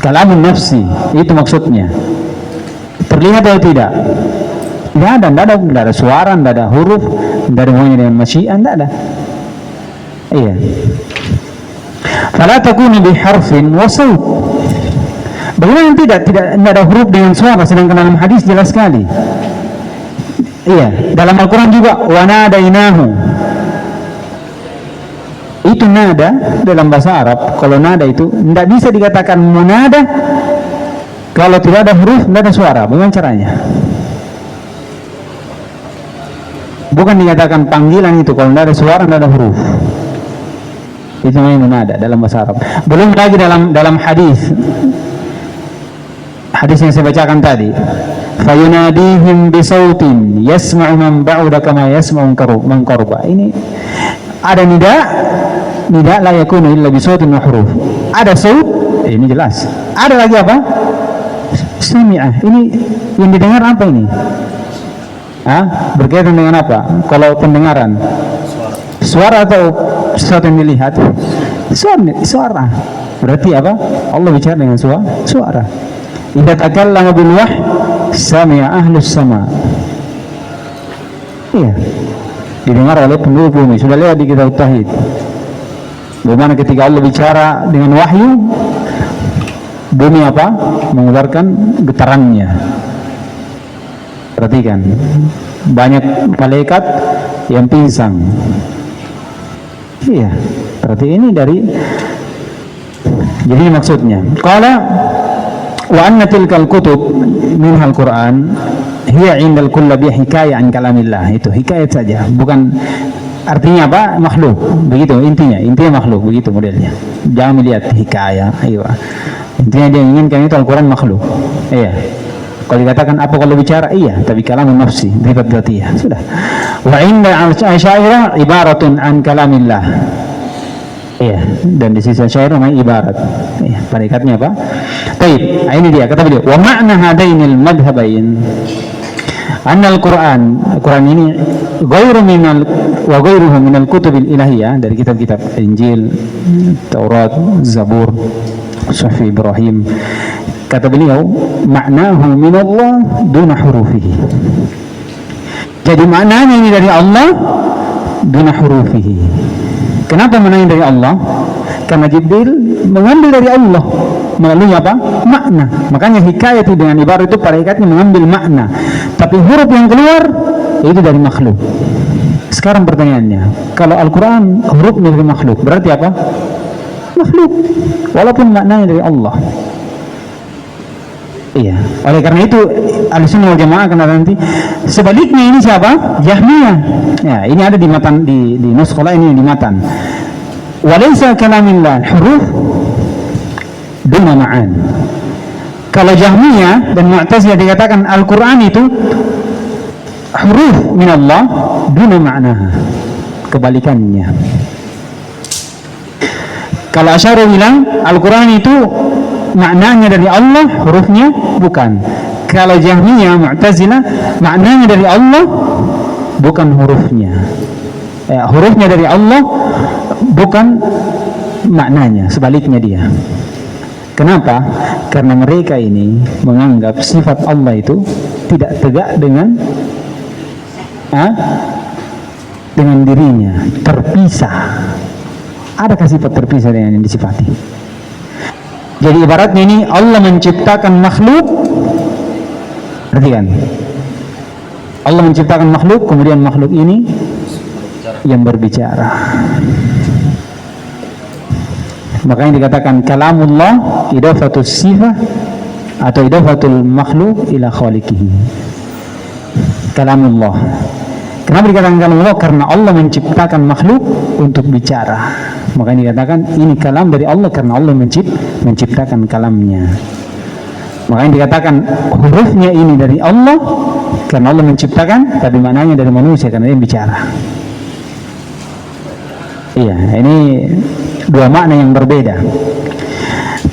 Kalamun nafsi, itu maksudnya. Terlihat atau tidak? Tidak ada suara, tidak ada huruf, tidak ada hubungannya dengan masyiah, tidak ada. Iya. Fala takunu biharfin wa saut. Bagaimana tidak ada huruf dengan suara, sedangkan dalam hadis jelas sekali. Iya, dalam Al-Quran juga wa nadainahu. Itu nada dalam bahasa Arab. Kalau nada itu tidak bisa dikatakan munada kalau tidak ada huruf, tidak ada suara. Bagaimana caranya? Bukan dikatakan panggilan itu kalau tidak ada suara, tidak ada huruf. Itu namanya munada dalam bahasa Arab. Belum lagi dalam hadis yang saya bacakan tadi, fayunadihim bisautin yasma'u man ba'uda kama yasma'u man qarba. Ini ada nida la yakunu illa bisautin wa huruf. Ada saut, ini jelas. Ada lagi apa? Sami'ah. Ini yang didengar apa ini? Berkaitan dengan apa? Kalau pendengaran suara atau sesuatu yang dilihat? Suara. Berarti apa? Allah bicara dengan suara. Idza takallama bil wahyi sami'a ahlus sama. Iya. Didengar oleh penduduk bumi. Sudah lewat di kitab Tauhid. Bagaimana ketika Allah bicara dengan wahyu, bumi apa? Mengeluarkan getarannya. Perhatikan, banyak malaikat yang pingsan. Iya, berarti ini dari. Jadi maksudnya, qala wa anna tilkal kutub minhal Qur'an hiya 'indal kulli bi hikayah an kalamillah. Itu hikayat saja, bukan artinya apa? Makhluk. Begitu intinya makhluk, begitu modelnya. Jangan melihat hikayah, ayo. Intinya dia inginkan itu Al-Qur'an makhluk. Iya. Kalau dikatakan apa kalau bicara, iya, tapi kalamun nafsi, sifat dzatiyah. Sudah. Wa inda Asy'ariyah ibaratun an kalamillah. Iya, dan di sisi Asy'ariyah namanya ibarat. Iya, predikatnya apa? Baik, ini dia kata beliau, wa ma'na hadainil madhhabain anna al-Qur'an ini ghairu minal wa ghairuhu minal kutubil ilahiyah, dari kitab-kitab Injil, Taurat, Zabur, Suhuf Ibrahim. Kata beliau, maknahu minallah duna hurufihi. Jadi maknanya ini dari Allah duna hurufihi. Kenapa maknanya dari Allah? Karena Jibril mengambil dari Allah melalui apa? Makna. Makanya hikayat itu dengan ibarat itu pada ikatnya mengambil makna. Tapi huruf yang keluar itu dari makhluk. Sekarang pertanyaannya, kalau Al-Quran hurufnya dari makhluk, berarti apa? Makhluk. Walaupun maknanya dari Allah. Iya. Oleh karena itu Ahlussunnah wal Jamaah akan nanti sebaliknya ini siapa? Jahmiyah. Ya, ini ada di matan di nuskhala ini di matan. Walaysa kalamillah huruf duna ma'an. Kalau Jahmiyah dan Mu'tazilah dikatakan Al-Qur'an itu huruf minallah duna ma'naha. Kebalikannya. Kalau Asy'ariyah bilang Al-Qur'an itu maknanya dari Allah, hurufnya bukan. Kalau Jahmiyah, Mu'tazilah, maknanya dari Allah, bukan hurufnya. Hurufnya dari Allah, bukan maknanya. Sebaliknya dia. Kenapa? Karena mereka ini menganggap sifat Allah itu tidak tegak dengan dirinya, terpisah. Adakah sifat terpisah dengan yang disifati? Jadi ibaratnya ini Allah menciptakan makhluk. Perhatikan, Allah menciptakan makhluk, kemudian makhluk ini yang berbicara. Makanya dikatakan kalamullah idafatus sifah atau idafatul makhluk ila khaliqihi. Kalamullah. Kenapa dikatakan kalamullah? Karena Allah menciptakan makhluk untuk bicara. Makanya dikatakan ini kalam dari Allah karena Allah menciptakan kalamnya. Makanya dikatakan hurufnya ini dari Allah karena Allah menciptakan, tapi maknanya dari manusia karena dia bicara. Iya, ini dua makna yang berbeda.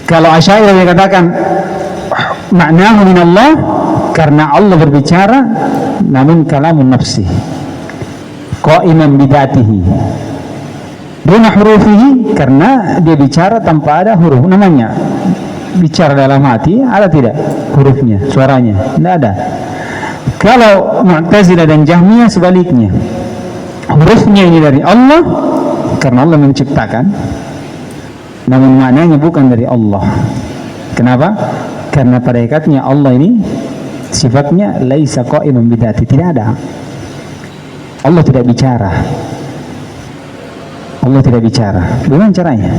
Kalau Asy'ariyah dikatakan maknahu minallah karena Allah berbicara, namun kalamun nafsi qa'iman bidatihi. Duna hurufihi karena dia bicara tanpa ada huruf. Namanya bicara dalam hati, ada tidak hurufnya, suaranya? Tidak ada. Kalau Mu'tazilah dan Jahmiyah sebaliknya, hurufnya ini dari Allah karena Allah menciptakan, namun maknanya bukan dari Allah. Kenapa? Karena pada hakikatnya Allah ini sifatnya laisa qa'iman bidati, tidak ada. Allah tidak bicara. Allah tidak bicara. Bagaimana caranya?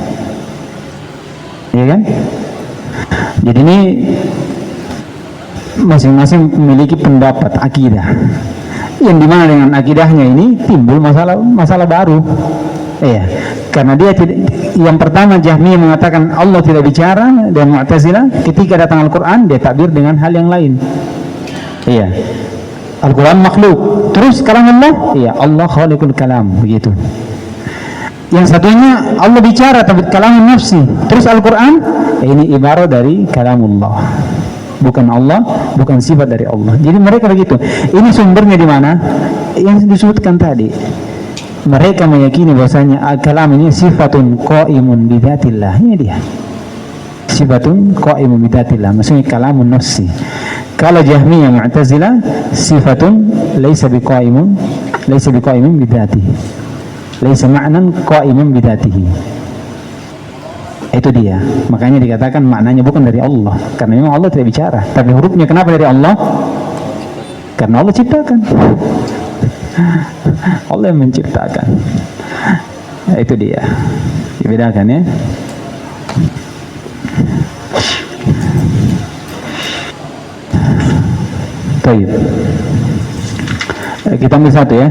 Iya kan? Jadi ini masing-masing memiliki pendapat akidah. Yang dimana dengan akidahnya ini timbul masalah baru. Iya. Karena dia tidak, yang pertama Jahmiyah mengatakan Allah tidak bicara, dan Mu'tazilah ketika datang Al-Quran dia takbir dengan hal yang lain. Iya. Al-Quran makhluk. Terus kalam Allah? Iya, Allah khaliqul kalam, begitu. Yang satunya Allah bicara tapi kalamun nafsi. Terus Al-Quran ini ibarat dari kalamullah, bukan Allah, bukan sifat dari Allah. Jadi mereka begitu. Ini sumbernya di mana? Yang disebutkan tadi. mereka meyakini bahwasanya kalam ini sifatun qaimun bidzatillah. Ini dia. Sifatun qaimun bidzatillah, maksudnya kalamun nafsi. Kalau Jahmiyah Mu'tazilah sifatun laisa biqaimun bidzatihi. Laisa ma'nan qaimun bidzatihi. Itu dia. Makanya dikatakan maknanya bukan dari Allah, karena memang Allah tidak bicara. Tapi hurufnya kenapa dari Allah? Karena Allah ciptakan. Allah yang menciptakan. Itu dia. Dibedakan ya. Baik. Kita ambil satu ya.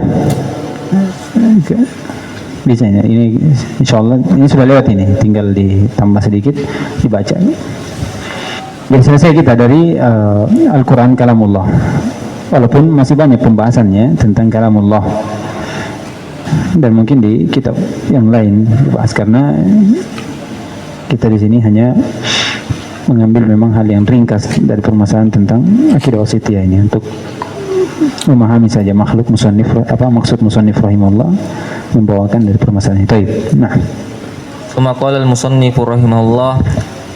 Bisa ya. Ini insyaallah ini sudah lewat ini, tinggal ditambah sedikit dibaca. Jadi selesai kita dari Al-Quran kalamullah. Walaupun masih banyak pembahasannya tentang kalamullah, dan mungkin di kitab yang lain dibahas, karena kita di sini hanya mengambil memang hal yang ringkas dari permasalahan tentang akidah wasithiyah ini untuk memahami saja makhluk musannif maksud musannif rahimahullah membawakan dari permasalahan itu. Nah, Tsumma qala al-musannif rahimahullah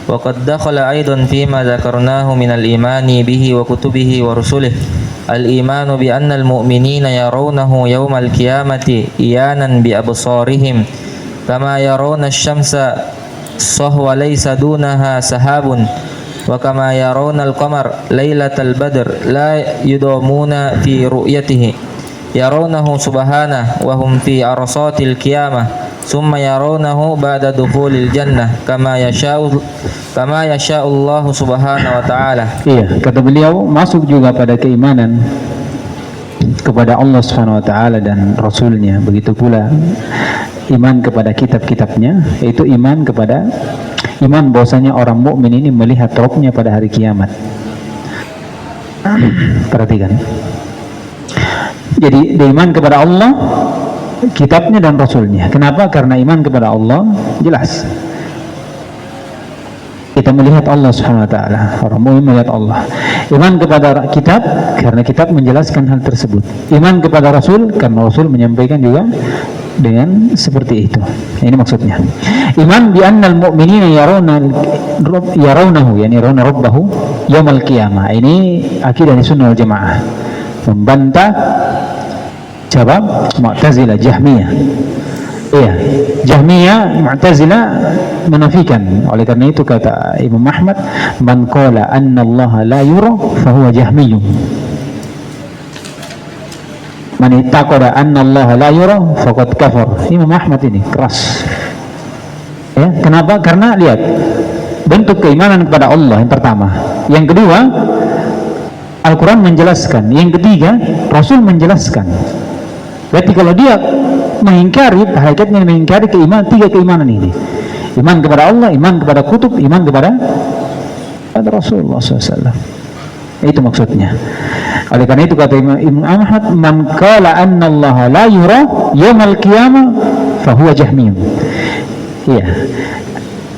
wa qad dakhala aidan fi ma dzakarnahu min al-imani bihi wa kutubihi wa rusulihi al-imanu bi anna al-mu'minina yarawnahu yawmal qiyamati iyanan bi absarihim kama yarawna asy-syamsa sahwa laysa dunaha sahabun wa kama yarawna al-qamar lailatal badr la yudamuna fi ru'yatihi yarawnahu subhanahu wa hum fi arsatil qiyamah summa yarawnahu ba'da dukhulil jannah kama yasha'u Allah subhanahu wa ta'ala. Iya, kata beliau masuk juga pada keimanan kepada Allah subhanahu wa ta'ala dan Rasulnya. Begitu pula iman kepada kitab-kitabnya, yaitu iman bahwasanya orang mukmin ini melihat Rabbnya pada hari kiamat. Perhatikan. Jadi iman kepada Allah, kitabnya dan Rasulnya. Kenapa? Karena iman kepada Allah jelas. Kita melihat Allah subhanahu wa ta'ala. Orang mukmin melihat Allah. Iman kepada kitab, karena kitab menjelaskan hal tersebut. Iman kepada Rasul, karena Rasul menyampaikan juga dengan seperti itu. Ini maksudnya. Iman bi annal mu'minina yarawnahu, yani yarawna rabbahu yaumal qiyamah. Ini akidah sunnah wal jamaah. Membantah jawab Mu'tazilah, Jahmiyah. Iya, Jahmiyah, Mu'tazilah menafikan. Oleh karena itu kata Imam Ahmad, man qala anna Allah la yura fa huwa jahmiyun. Man ittaqada anna Allah la yura faqad kafar. Imam Ahmad ini keras. Ya, kenapa? Karena lihat bentuk keimanan kepada Allah yang pertama. Yang kedua, Al-Quran menjelaskan. Yang ketiga, Rasul menjelaskan. Berarti kalau dia mengingkari, hakikatnya mengingkari tiga keimanan ini. Iman kepada Allah, iman kepada kutub, iman kepada Rasulullah SAW. Itu maksudnya. Oleh karena itu kata Imam Ahmad, man qala anna Allah la yura yaumal qiyamah fa huwa jahmiyun. Iya.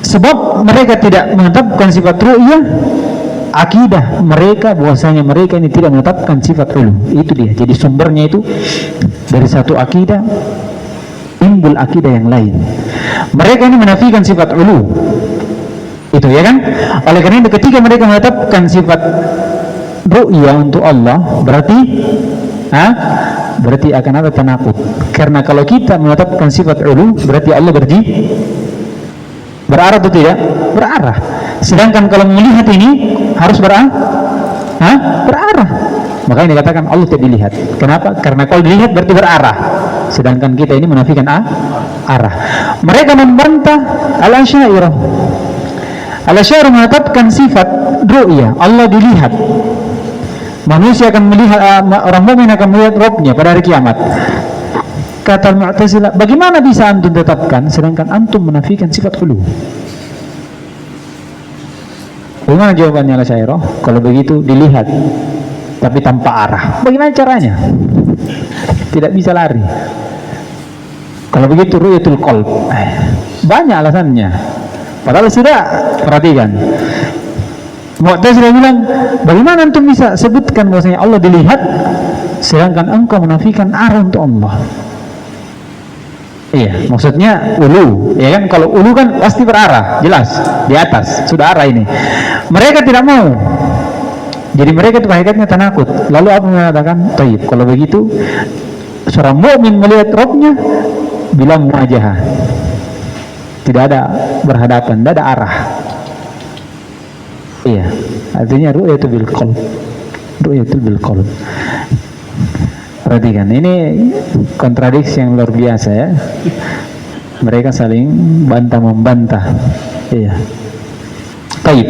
Sebab mereka tidak menetapkan sifat ru'yah, akidah mereka bahwasanya mereka ini tidak menetapkan sifat ulu. Itu dia. Jadi sumbernya itu dari satu akidah timbul akidah yang lain. Mereka ini menafikan sifat ulu. Itu ya kan? Oleh karena itu ketika mereka menetapkan sifat ru'yah untuk Allah, berarti akan ada tanakut. Karena kalau kita menetapkan sifat ulu, berarti Allah berarah atau tidak? Berarah. Sedangkan kalau melihat ini harus berarah. Makanya dikatakan Allah tidak dilihat. Kenapa? Karena kalau dilihat berarti berarah. Sedangkan kita ini menafikan arah. Mereka membantah Al-Asy'ariyah. Al-Asy'ariyah menetapkan sifat ru'yah, Allah dilihat. Manusia akan melihat, orang mukmin akan melihat Rabbnya pada hari kiamat. Kata Mu'tazilah, bagaimana bisa antum tetapkan sedangkan antum menafikan sifat ulu? Bagaimana jawabannya Al-Asy'ariyah? Kalau begitu dilihat tapi tanpa arah. Bagaimana caranya? Tidak bisa lari. Kalau begitu ru'yatul qalb. Banyak alasannya. Padahal sudah, perhatikan. Mu'tazilah bilang, bagaimana antum bisa sebutkan bahwasanya Allah dilihat sedangkan engkau menafikan arah untuk Allah? Iya, maksudnya ulu, ya kan? Kalau ulu kan pasti berarah, jelas di atas, sudah arah ini. Mereka tidak mau. Jadi mereka itu hakikatnya takut. Lalu apa mengatakan? Taib. Kalau begitu, seorang mukmin melihat Robnya, bilang muajahah. Tidak ada berhadapan, tidak ada arah. Iya, artinya ru'yatu bil qalb. Ru'yatu bil qalb. Perhatikan, ini kontradiksi yang luar biasa ya. Mereka saling bantah-membantah. Iya. Baik.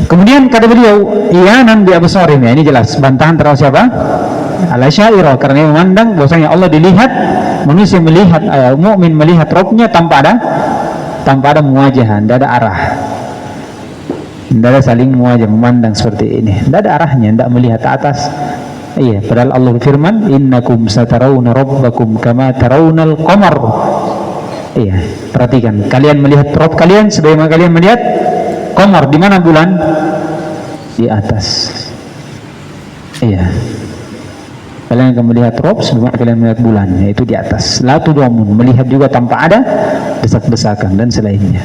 Kemudian kata beliau, iyanan bi absarihim. Ini jelas bantahan terhadap siapa? Al-Asy'ariyah, karena memandang bahwasanya Allah dilihat, manusia melihat, mukmin melihat Rabbnya tanpa ada muwajahan, tidak ada arah. Tidak ada saling muwajah, memandang seperti ini. Tidak ada arahnya, tidak melihat atas. Iya, padahal Allah berfirman, innakum satarawna rabbakum kama tarawnal qamar. Iya, perhatikan, kalian melihat Rabb kalian sebagaimana kalian melihat qamar. Di mana bulan? Di atas. Iya. Kalian akan melihat Rabb sebagaimana kalian melihat bulan, yaitu di atas. La tudamun, melihat juga tanpa ada desak-desakan dan selainnya.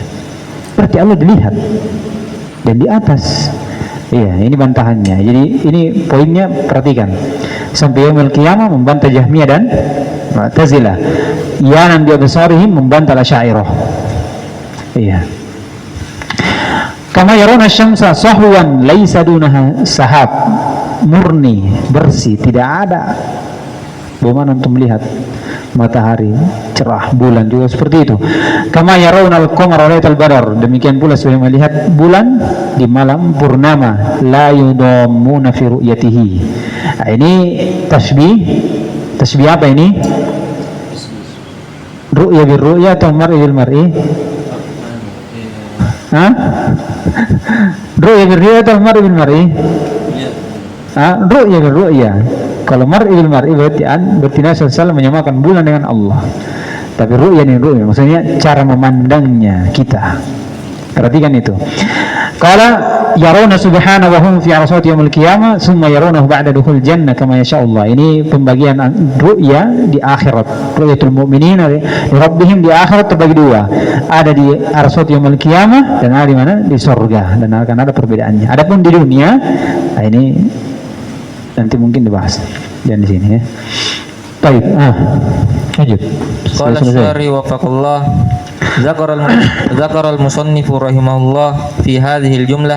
Berarti Allah dilihat dan di atas. Iya, ini bantahannya. Jadi ini poinnya, perhatikan. Sampai yaumil qiyamah membantah Jahmiyah dan Mu'tazilah. Yanan bi absarihim membantah Asy'ariyah. Iya. Kama yaruna syamsa sahwan laisa dunaha sahab. Murni, bersih, tidak ada bagaimana untuk melihat matahari cerah, bulan juga seperti itu. Kama yarawna al-qamara lailatal badar, demikian pula sebagai melihat bulan di malam purnama, la yudammuna fi ru'yatihi. Nah, ini tasbih apa ini? Ru'ya bil ru'ya atau mar'i bil mar'i? Hah? Ru'ya bil ru'ya atau mar'i bil mar'i? Ru'ya bil ru'ya. Kalau mar'i bil mar'i berarti Nabi SAW menyamakan bulan dengan Allah. Tapi ru'ya ini ru'ya, maksudnya cara memandangnya kita. Perhatikan itu. Qala yarawna subhanahu wa hum fi arsati yaumil qiyamah summa yarawnahu ba'da dukhul jannah kama yasha Allah. Ini pembagian ru'ya di akhirat. Ru'yatul mu'minin li rabbihim di akhirat terbagi dua. Ada di arsati yaumil qiyamah dan ada di mana? Di surga, dan akan ada perbedaannya. Adapun di dunia, nah ini nanti mungkin dibahas dan di sini ya. Baik, lanjut. Qala Syari wafaqullah, zakara al-musannifu rahimahullah fi hadhihi al-jumlah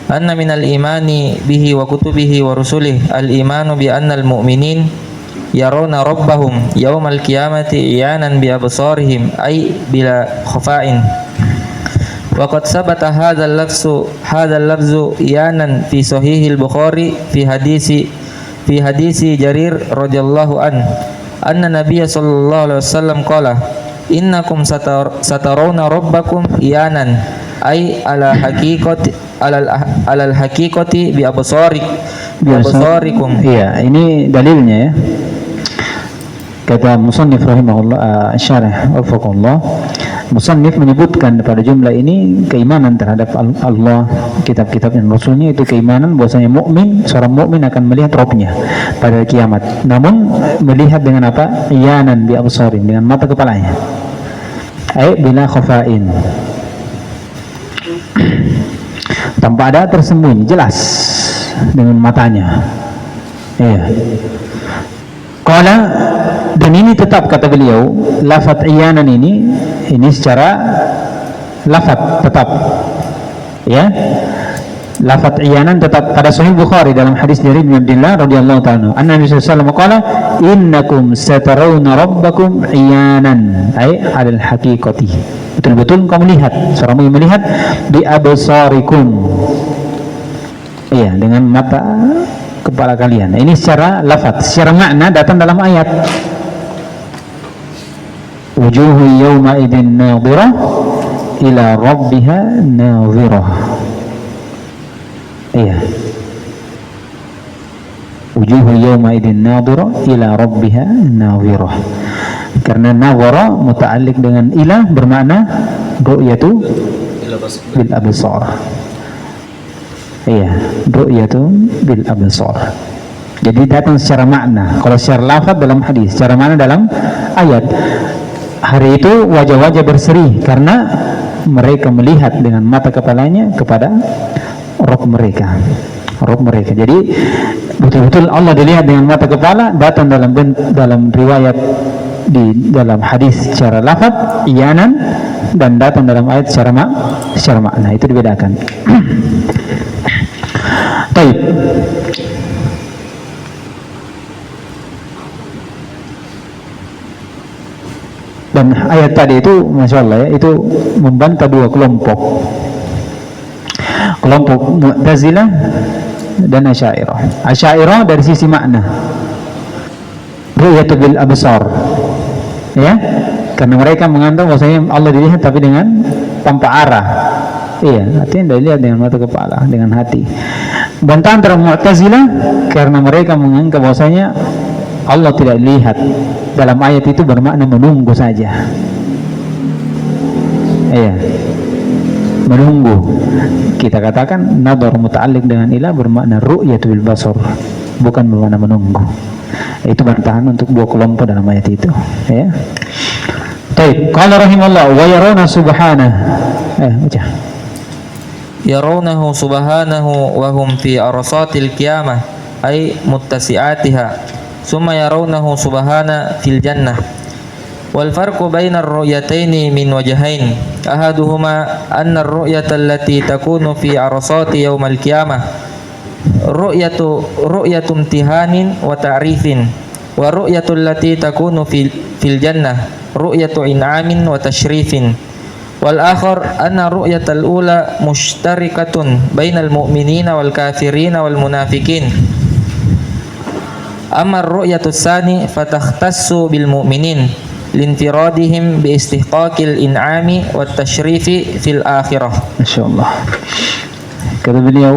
anna min al-imani bihi wa kutubihi wa rusulihi al-imanu bi anna al-mu'minin yarawna rabbahum yawmal qiyamati iyanan bi absarihim ay bila khafa'in. Wa qad sabata hadzal lafzu iyanan fi sahihil Bukhari fi hadisi Jarir radhiyallahu anna Nabiy sallallahu alaihi wasallam qala innakum satarawna rabbakum iyanan ay ala haqiqati bi absarikum. Iya, ini dalilnya ya. Kata musannif rahimahullah, syarah wafaqullah, musannif menyebutkan pada jumlah ini keimanan terhadap Allah, kitab-kitab dan rasulnya, itu keimanan bahwasanya mukmin, seorang mukmin akan melihat Rabbnya pada kiamat. Namun melihat dengan apa? Iyanan bi absarin, dengan mata kepalanya. Ai bila khafa'in. Tanpa ada tersembunyi, jelas dengan matanya. Iya. Qala, dan ini tetap kata beliau, lafaz iyanan ini secara lafaz tetap ya, lafaz iyanan tetap pada Sahih Bukhari dalam hadis Jarir bin Abdullah radhiyallahu ta'ala anna Nabi sallallahu alaihi wasallam qala innakum satarawna rabbakum iyanan ay alal haqiqati, betul-betul kamu lihat, seorang yang melihat bi absarikum, iya, dengan mata kepala kalian. Ini secara lafaz, secara makna datang dalam ayat wujuhu yawma idin nadhirah ila rabbiha nadhirah. Iya, wujuhu yawma idin nadhirah ila rabbiha nadhirah, karena nadhara muta'alliq dengan ila, bermakna ru'yatu bil absar. Iya, ru'yatu bil absar. Jadi datang secara makna. Kalau secara lafaz dalam hadis, secara makna dalam ayat. hari itu wajah-wajah berseri karena mereka melihat dengan mata kepalanya kepada Rabb mereka. Jadi betul-betul Allah dilihat dengan mata kepala, datang dalam riwayat di dalam hadis secara lafaz iyanan, dan datang dalam ayat secara makna. Itu dibedakan. Baik. Dan ayat tadi itu, masya Allah ya, itu membantah dua kelompok Mu'tazilah dan Asy'ariyah. Asy'ariyah dari sisi makna, ru'yatu bil absar, ya, karena mereka menganggap bahwasanya Allah dilihat tapi dengan tanpa arah, iya, artinya dilihat dengan mata kepala, dengan hati. Bantahan terhadap Mu'tazilah karena mereka menganggap bahwasanya Allah tidak dilihat, dalam ayat itu bermakna menunggu saja, iya, menunggu. Kita katakan nadhar muta'alliq dengan ilah bermakna ru'yatu bil basar, bukan bermakna menunggu. Itu bantahan untuk dua kelompok dalam ayat itu, ya. Baik, qala rahimallahu wa yarawna subhanahu, baca. Yarawnahu subhanahu wa hum fi arsatil qiyamah ay muttasi'atiha, summa yarawnahu subhana fil jannah. Wal farqu bainar ru'yataini min wajhain, ahaduhuma anna ar-ru'yata allati takunu fi arsati yaumal qiyamah ru'yatu imtihanin wa ta'rifin, wa ru'yatu allati takunu fil jannah ru'yatu in'amin wa tashrifin. Wal akhar anna ru'yatal ula mushtarikatun bainal mu'minina wal kafirina wal munafikin, amma ar-ru'yatu tsani fatakhtassu bil mu'minin linfiradihim bi istihqaqil in'ami wat tashrifi fil akhirah. Masyaallah. Kata beliau,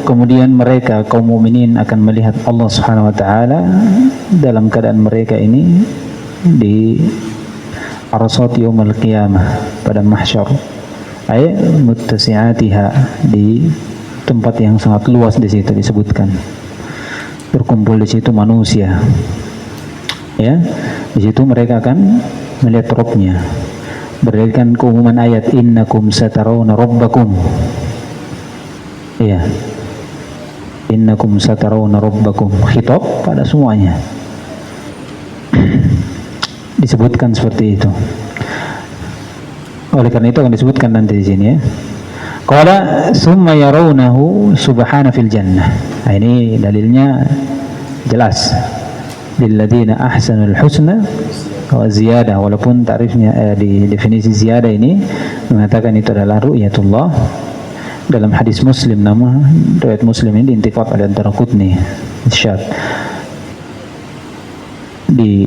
kemudian mereka kaum mukminin akan melihat Allah Subhanahu wa taala dalam keadaan mereka ini di arsat yaumil qiyamah, pada mahsyar, ay muttasi'atiha, di tempat yang sangat luas. Di situ disebutkan berkumpul di situ manusia, ya. Di situ mereka akan melihat Rabbnya, berdasarkan keumuman ayat innakum satarawna rabbakum, ya, innakum satarawna rabbakum, khitab pada semuanya, disebutkan seperti itu. Oleh karena itu akan disebutkan nanti di sini, ya. Qala summa yarawnahu subhana fil jannah. Nah, ini dalilnya jelas, lilladzina ahsanul husna wa ziyadah, walaupun tarifnya di definisi ziyadah ini mengatakan itu adalah ru'yatullah. Dalam hadis Muslim, nama riwayat Muslim ini diintiqad oleh Ad-Darqutni, syad. Di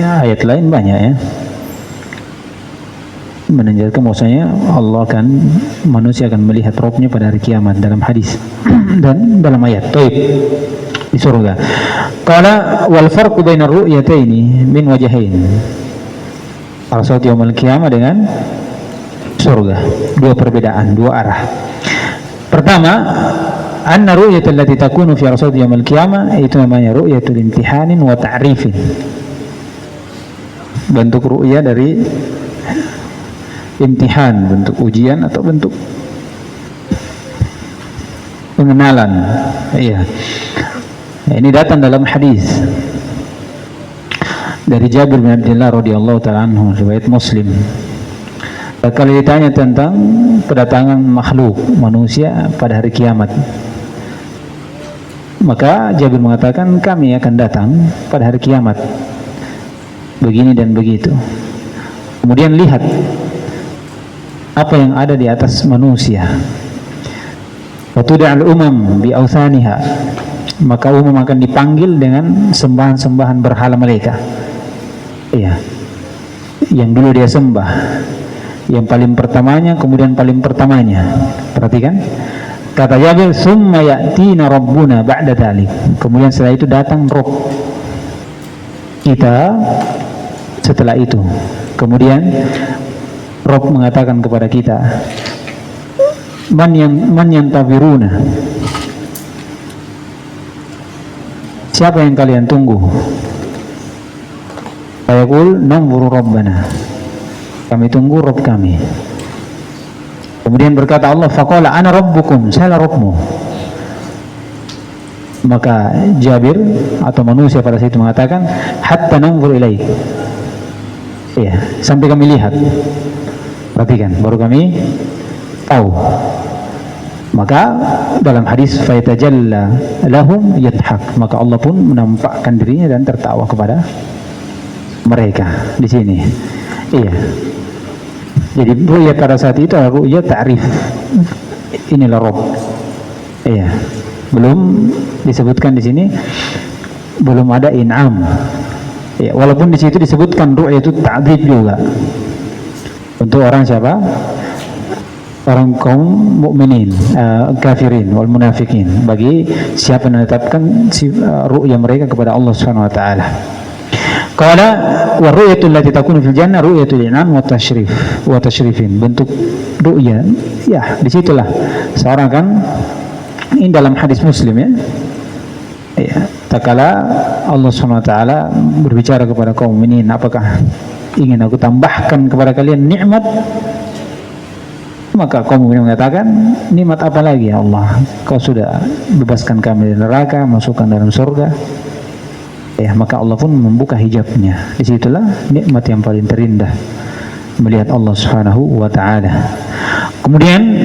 ayat lain banyak, ya, menandakan bahwasanya Allah akan, manusia akan melihat Rabbnya pada hari kiamat dalam hadis dan dalam ayat Taib di surga. Qala wal farqu bainar ru'yataini min wajhain, arsat yaumil qiyamah dengan surga, dua perbedaan, dua arah. Pertama, anna ru'yatul lati takunu fi arsat yaumil qiyamah, itu namanya ru'yatul imtihanin wa ta'rifin, bentuk ru'ya dari imtihan, bentuk ujian atau bentuk pengenalan, iya. Ini datang dalam hadis dari Jabir bin Abdullah radhiyallahu ta'ala anhu, riwayat Muslim. Kalau ditanya tentang kedatangan makhluk manusia pada hari kiamat, maka Jabir mengatakan kami akan datang pada hari kiamat begini dan begitu. Kemudian lihat apa yang ada di atas manusia. Wa tud'al umam bi awthaniha, maka umum akan dipanggil dengan sembahan-sembahan berhala mereka, iya, yang dulu dia sembah, yang paling pertamanya, kemudian paling pertamanya. Perhatikan, kata Jabir, summa ya'tina rabbuna ba'da dzalik, kemudian setelah itu datang Rabb kita setelah itu. Kemudian Rabb mengatakan kepada kita, man yantaziruna, siapa yang kalian tunggu? Fayaqul nanzuru rabbana, kami tunggu Rabb kami. Kemudian berkata Allah, faqala ana rabbukum, saya Rabbmu. Maka Jabir atau manusia pada saat itu mengatakan, hatta nanzur ilaik, ya, sampai kami lihat. Perhatikan, baru kami tahu. Maka dalam hadis fayatajalla lahum yadhak, maka Allah pun menampakkan dirinya dan tertawa kepada mereka di sini. Iya. Jadi ru'yat pada saat itu adalah ru'yat ta'rif. Inilah Rabb. Iya. Belum disebutkan di sini, belum ada in'am. Ya, walaupun di situ disebutkan ru'yat itu ta'dzib juga. Untuk orang siapa? Orang kaum mukminin, kafirin wal munafikin, bagi siapa yang menetapkan ru'ya mereka kepada Allah Subhanahu wa taala. Qala wa ru'yatu allati takunu fil jannah ru'yatul in'am wa tashrifin. Bentuk ru'ya, ya, disitulah seorang kan, ini dalam hadis Muslim ya. Ya, tatkala Allah Subhanahu wa taala berbicara kepada kaum mukminin, apakah ingin aku tambahkan kepada kalian nikmat? Maka kaum mukminin mengatakan, nikmat apa lagi ya Allah? Kau sudah bebaskan kami dari neraka, masukkan dalam surga. Ya, maka Allah pun membuka hijabnya. Disitulah nikmat yang paling terindah, melihat Allah Subhanahu wa taala. Kemudian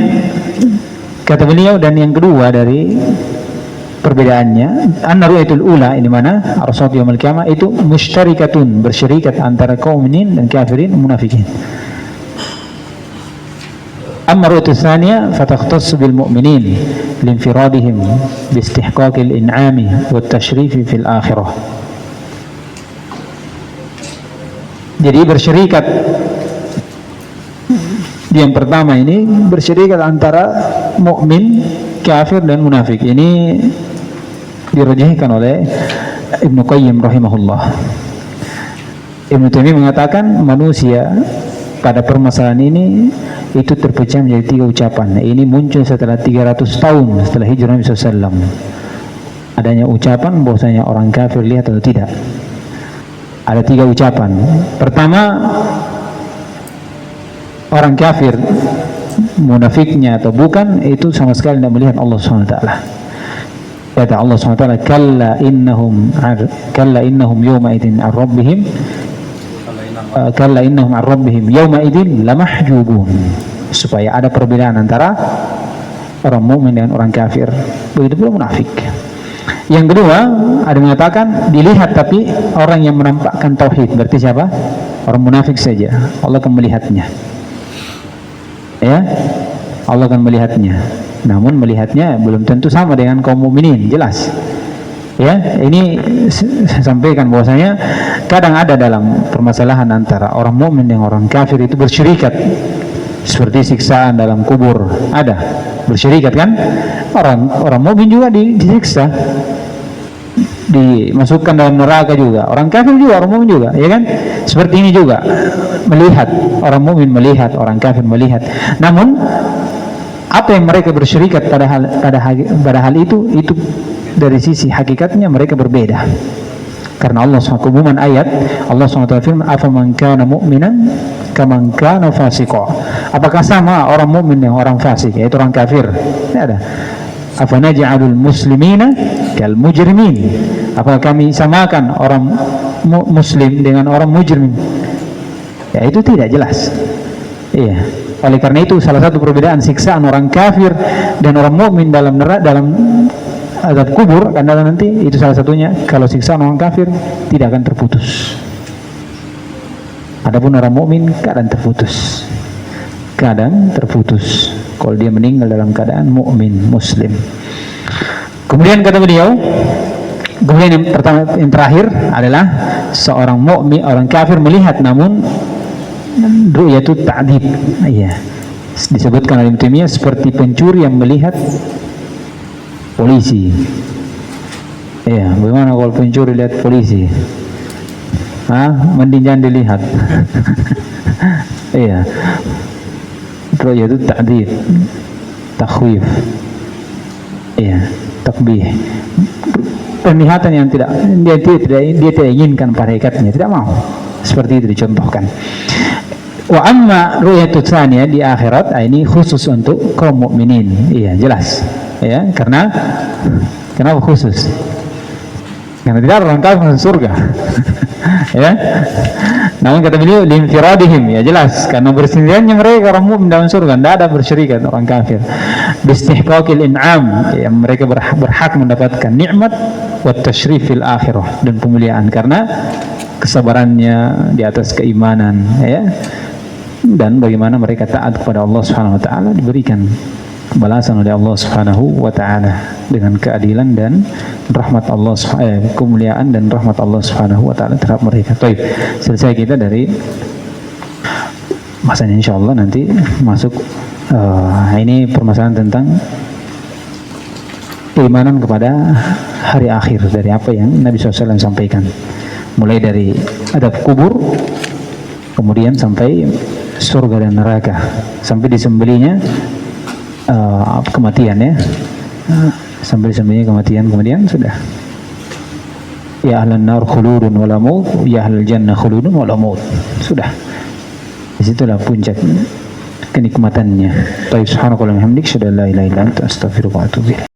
kata beliau, dan yang kedua dari perbedaannya, anna ru'yatul ula, ini mana arsat yaumil qiyamah itu musytarikatun, bersyarikat antara kaum mukminin dan kafirin munafikin. Amma ru'yatul tsaniyah fatakhtassu bil mu'minin linfiradihim bi istihqaqil in'ami wat tashrifi fil akhirah. Jadi bersyarikat yang pertama ini bersyarikat antara mukmin, kafir dan munafik. Ini dirajihkan oleh Ibnu Qayyim rahimahullah. Ibnu Taimiyah mengatakan manusia pada permasalahan ini itu terpecah menjadi 3 ucapan. Ini muncul setelah 300 tahun setelah hijrah Nabi SAW. Adanya ucapan bahwasanya orang kafir lihat atau tidak. Ada 3 ucapan. Pertama, orang kafir, munafiknya atau bukan, itu sama sekali tidak melihat Allah SWT. Kata Allah SWT, kalla innahum yawma idin ar-rabbihim kalla innahum ar-rabbihim yawma idin lamahjubun. Supaya ada perbedaan antara orang mukmin dengan orang kafir. Begitu pula munafik. Yang kedua, ada mengatakan dilihat, tapi orang yang menampakkan tauhid. Berarti siapa? Orang munafik saja. Allah akan melihatnya. Ya, Allah akan melihatnya. Namun melihatnya belum tentu sama dengan kaum mukminin, jelas. Ya, ini saya sampaikan bahwasanya kadang ada dalam permasalahan antara orang mukmin dengan orang kafir itu bersyarikat. Seperti siksaan dalam kubur, ada bersyarikat kan? Orang mukmin juga disiksa, dimasukkan dalam neraka juga. Orang kafir juga, orang mukmin juga, ya kan? Seperti ini juga, melihat, orang mukmin melihat, orang kafir melihat. Namun apa yang mereka bersyarikat pada hal itu dari sisi hakikatnya mereka berbeda. Karena Allah SWT umuman ayat, Allah SWT firman, afaman kana mu'minan kaman kana fasiqa. Apakah sama orang mukmin dengan orang fasik, yaitu orang kafir? Tidak ada. Afanaj'alul muslimina kal mujrimin. Apakah kami samakan orang muslim dengan orang mujrim? Ya, itu tidak jelas. Iya. Oleh karena itu salah satu perbedaan siksaan orang kafir dan orang mukmin dalam azab kubur akan datang nanti, itu salah satunya. Kalau siksaan orang kafir tidak akan terputus. Adapun orang mukmin kadang terputus. Kalau dia meninggal dalam keadaan mukmin muslim. Kemudian kata beliau, kemudian yang terakhir adalah seorang mukmin, orang kafir melihat, namun ru'yatut ta'dib. Iya. Disebutkan oleh Ibnu Taimiyah seperti pencuri yang melihat polisi. Iya, bagaimana kalau pencuri lihat polisi? Mending jangan dilihat. Iya. Ru'yatut ta'dib, takhwif. Iya, takbih. Penglihatan yang dia tidak inginkan pada hakikatnya, tidak mau. Seperti itu dicontohkan. Wa amma ru'yatu tsaniyah di akhirat, ini khusus untuk kaum mukminin. Iya, jelas. Ya, karena kenapa khusus? Karena tidak ada orang kafir masuk surga. Ya. Namun kata beliau linfiradihim, ya jelas karena bersendiriannya mereka orang mukmin dalam surga, tidak ada bersyirikat orang kafir. Bistihqaqil in'am, ya, mereka berhak mendapatkan nikmat wa tasyrif fil akhirah, dan pemuliaan karena kesabarannya di atas keimanan, ya. Dan bagaimana mereka taat kepada Allah Subhanahu wa taala, diberikan balasan oleh Allah Subhanahu wa taala dengan keadilan dan rahmat Allah, kemuliaan dan rahmat Allah Subhanahu wa taala terhadap mereka. Baik, selesai kita dari masanya, insyaallah nanti masuk ini permasalahan tentang keimanan kepada hari akhir, dari apa yang Nabi SAW sampaikan, mulai dari adab kubur, kemudian sampai surga dan neraka, sampai disembelinya kematian, ya, sampai disembelinya kematian, kemudian sudah ya ahlan nar khuludun wala maut, ya ahlal jannah khuludun wala maut, sudah disitulah puncak kenikmatannya. Baik, subhanakallahumma hamdik, syada la ilaha illa anta, astaghfiruka wa atubu ilaik.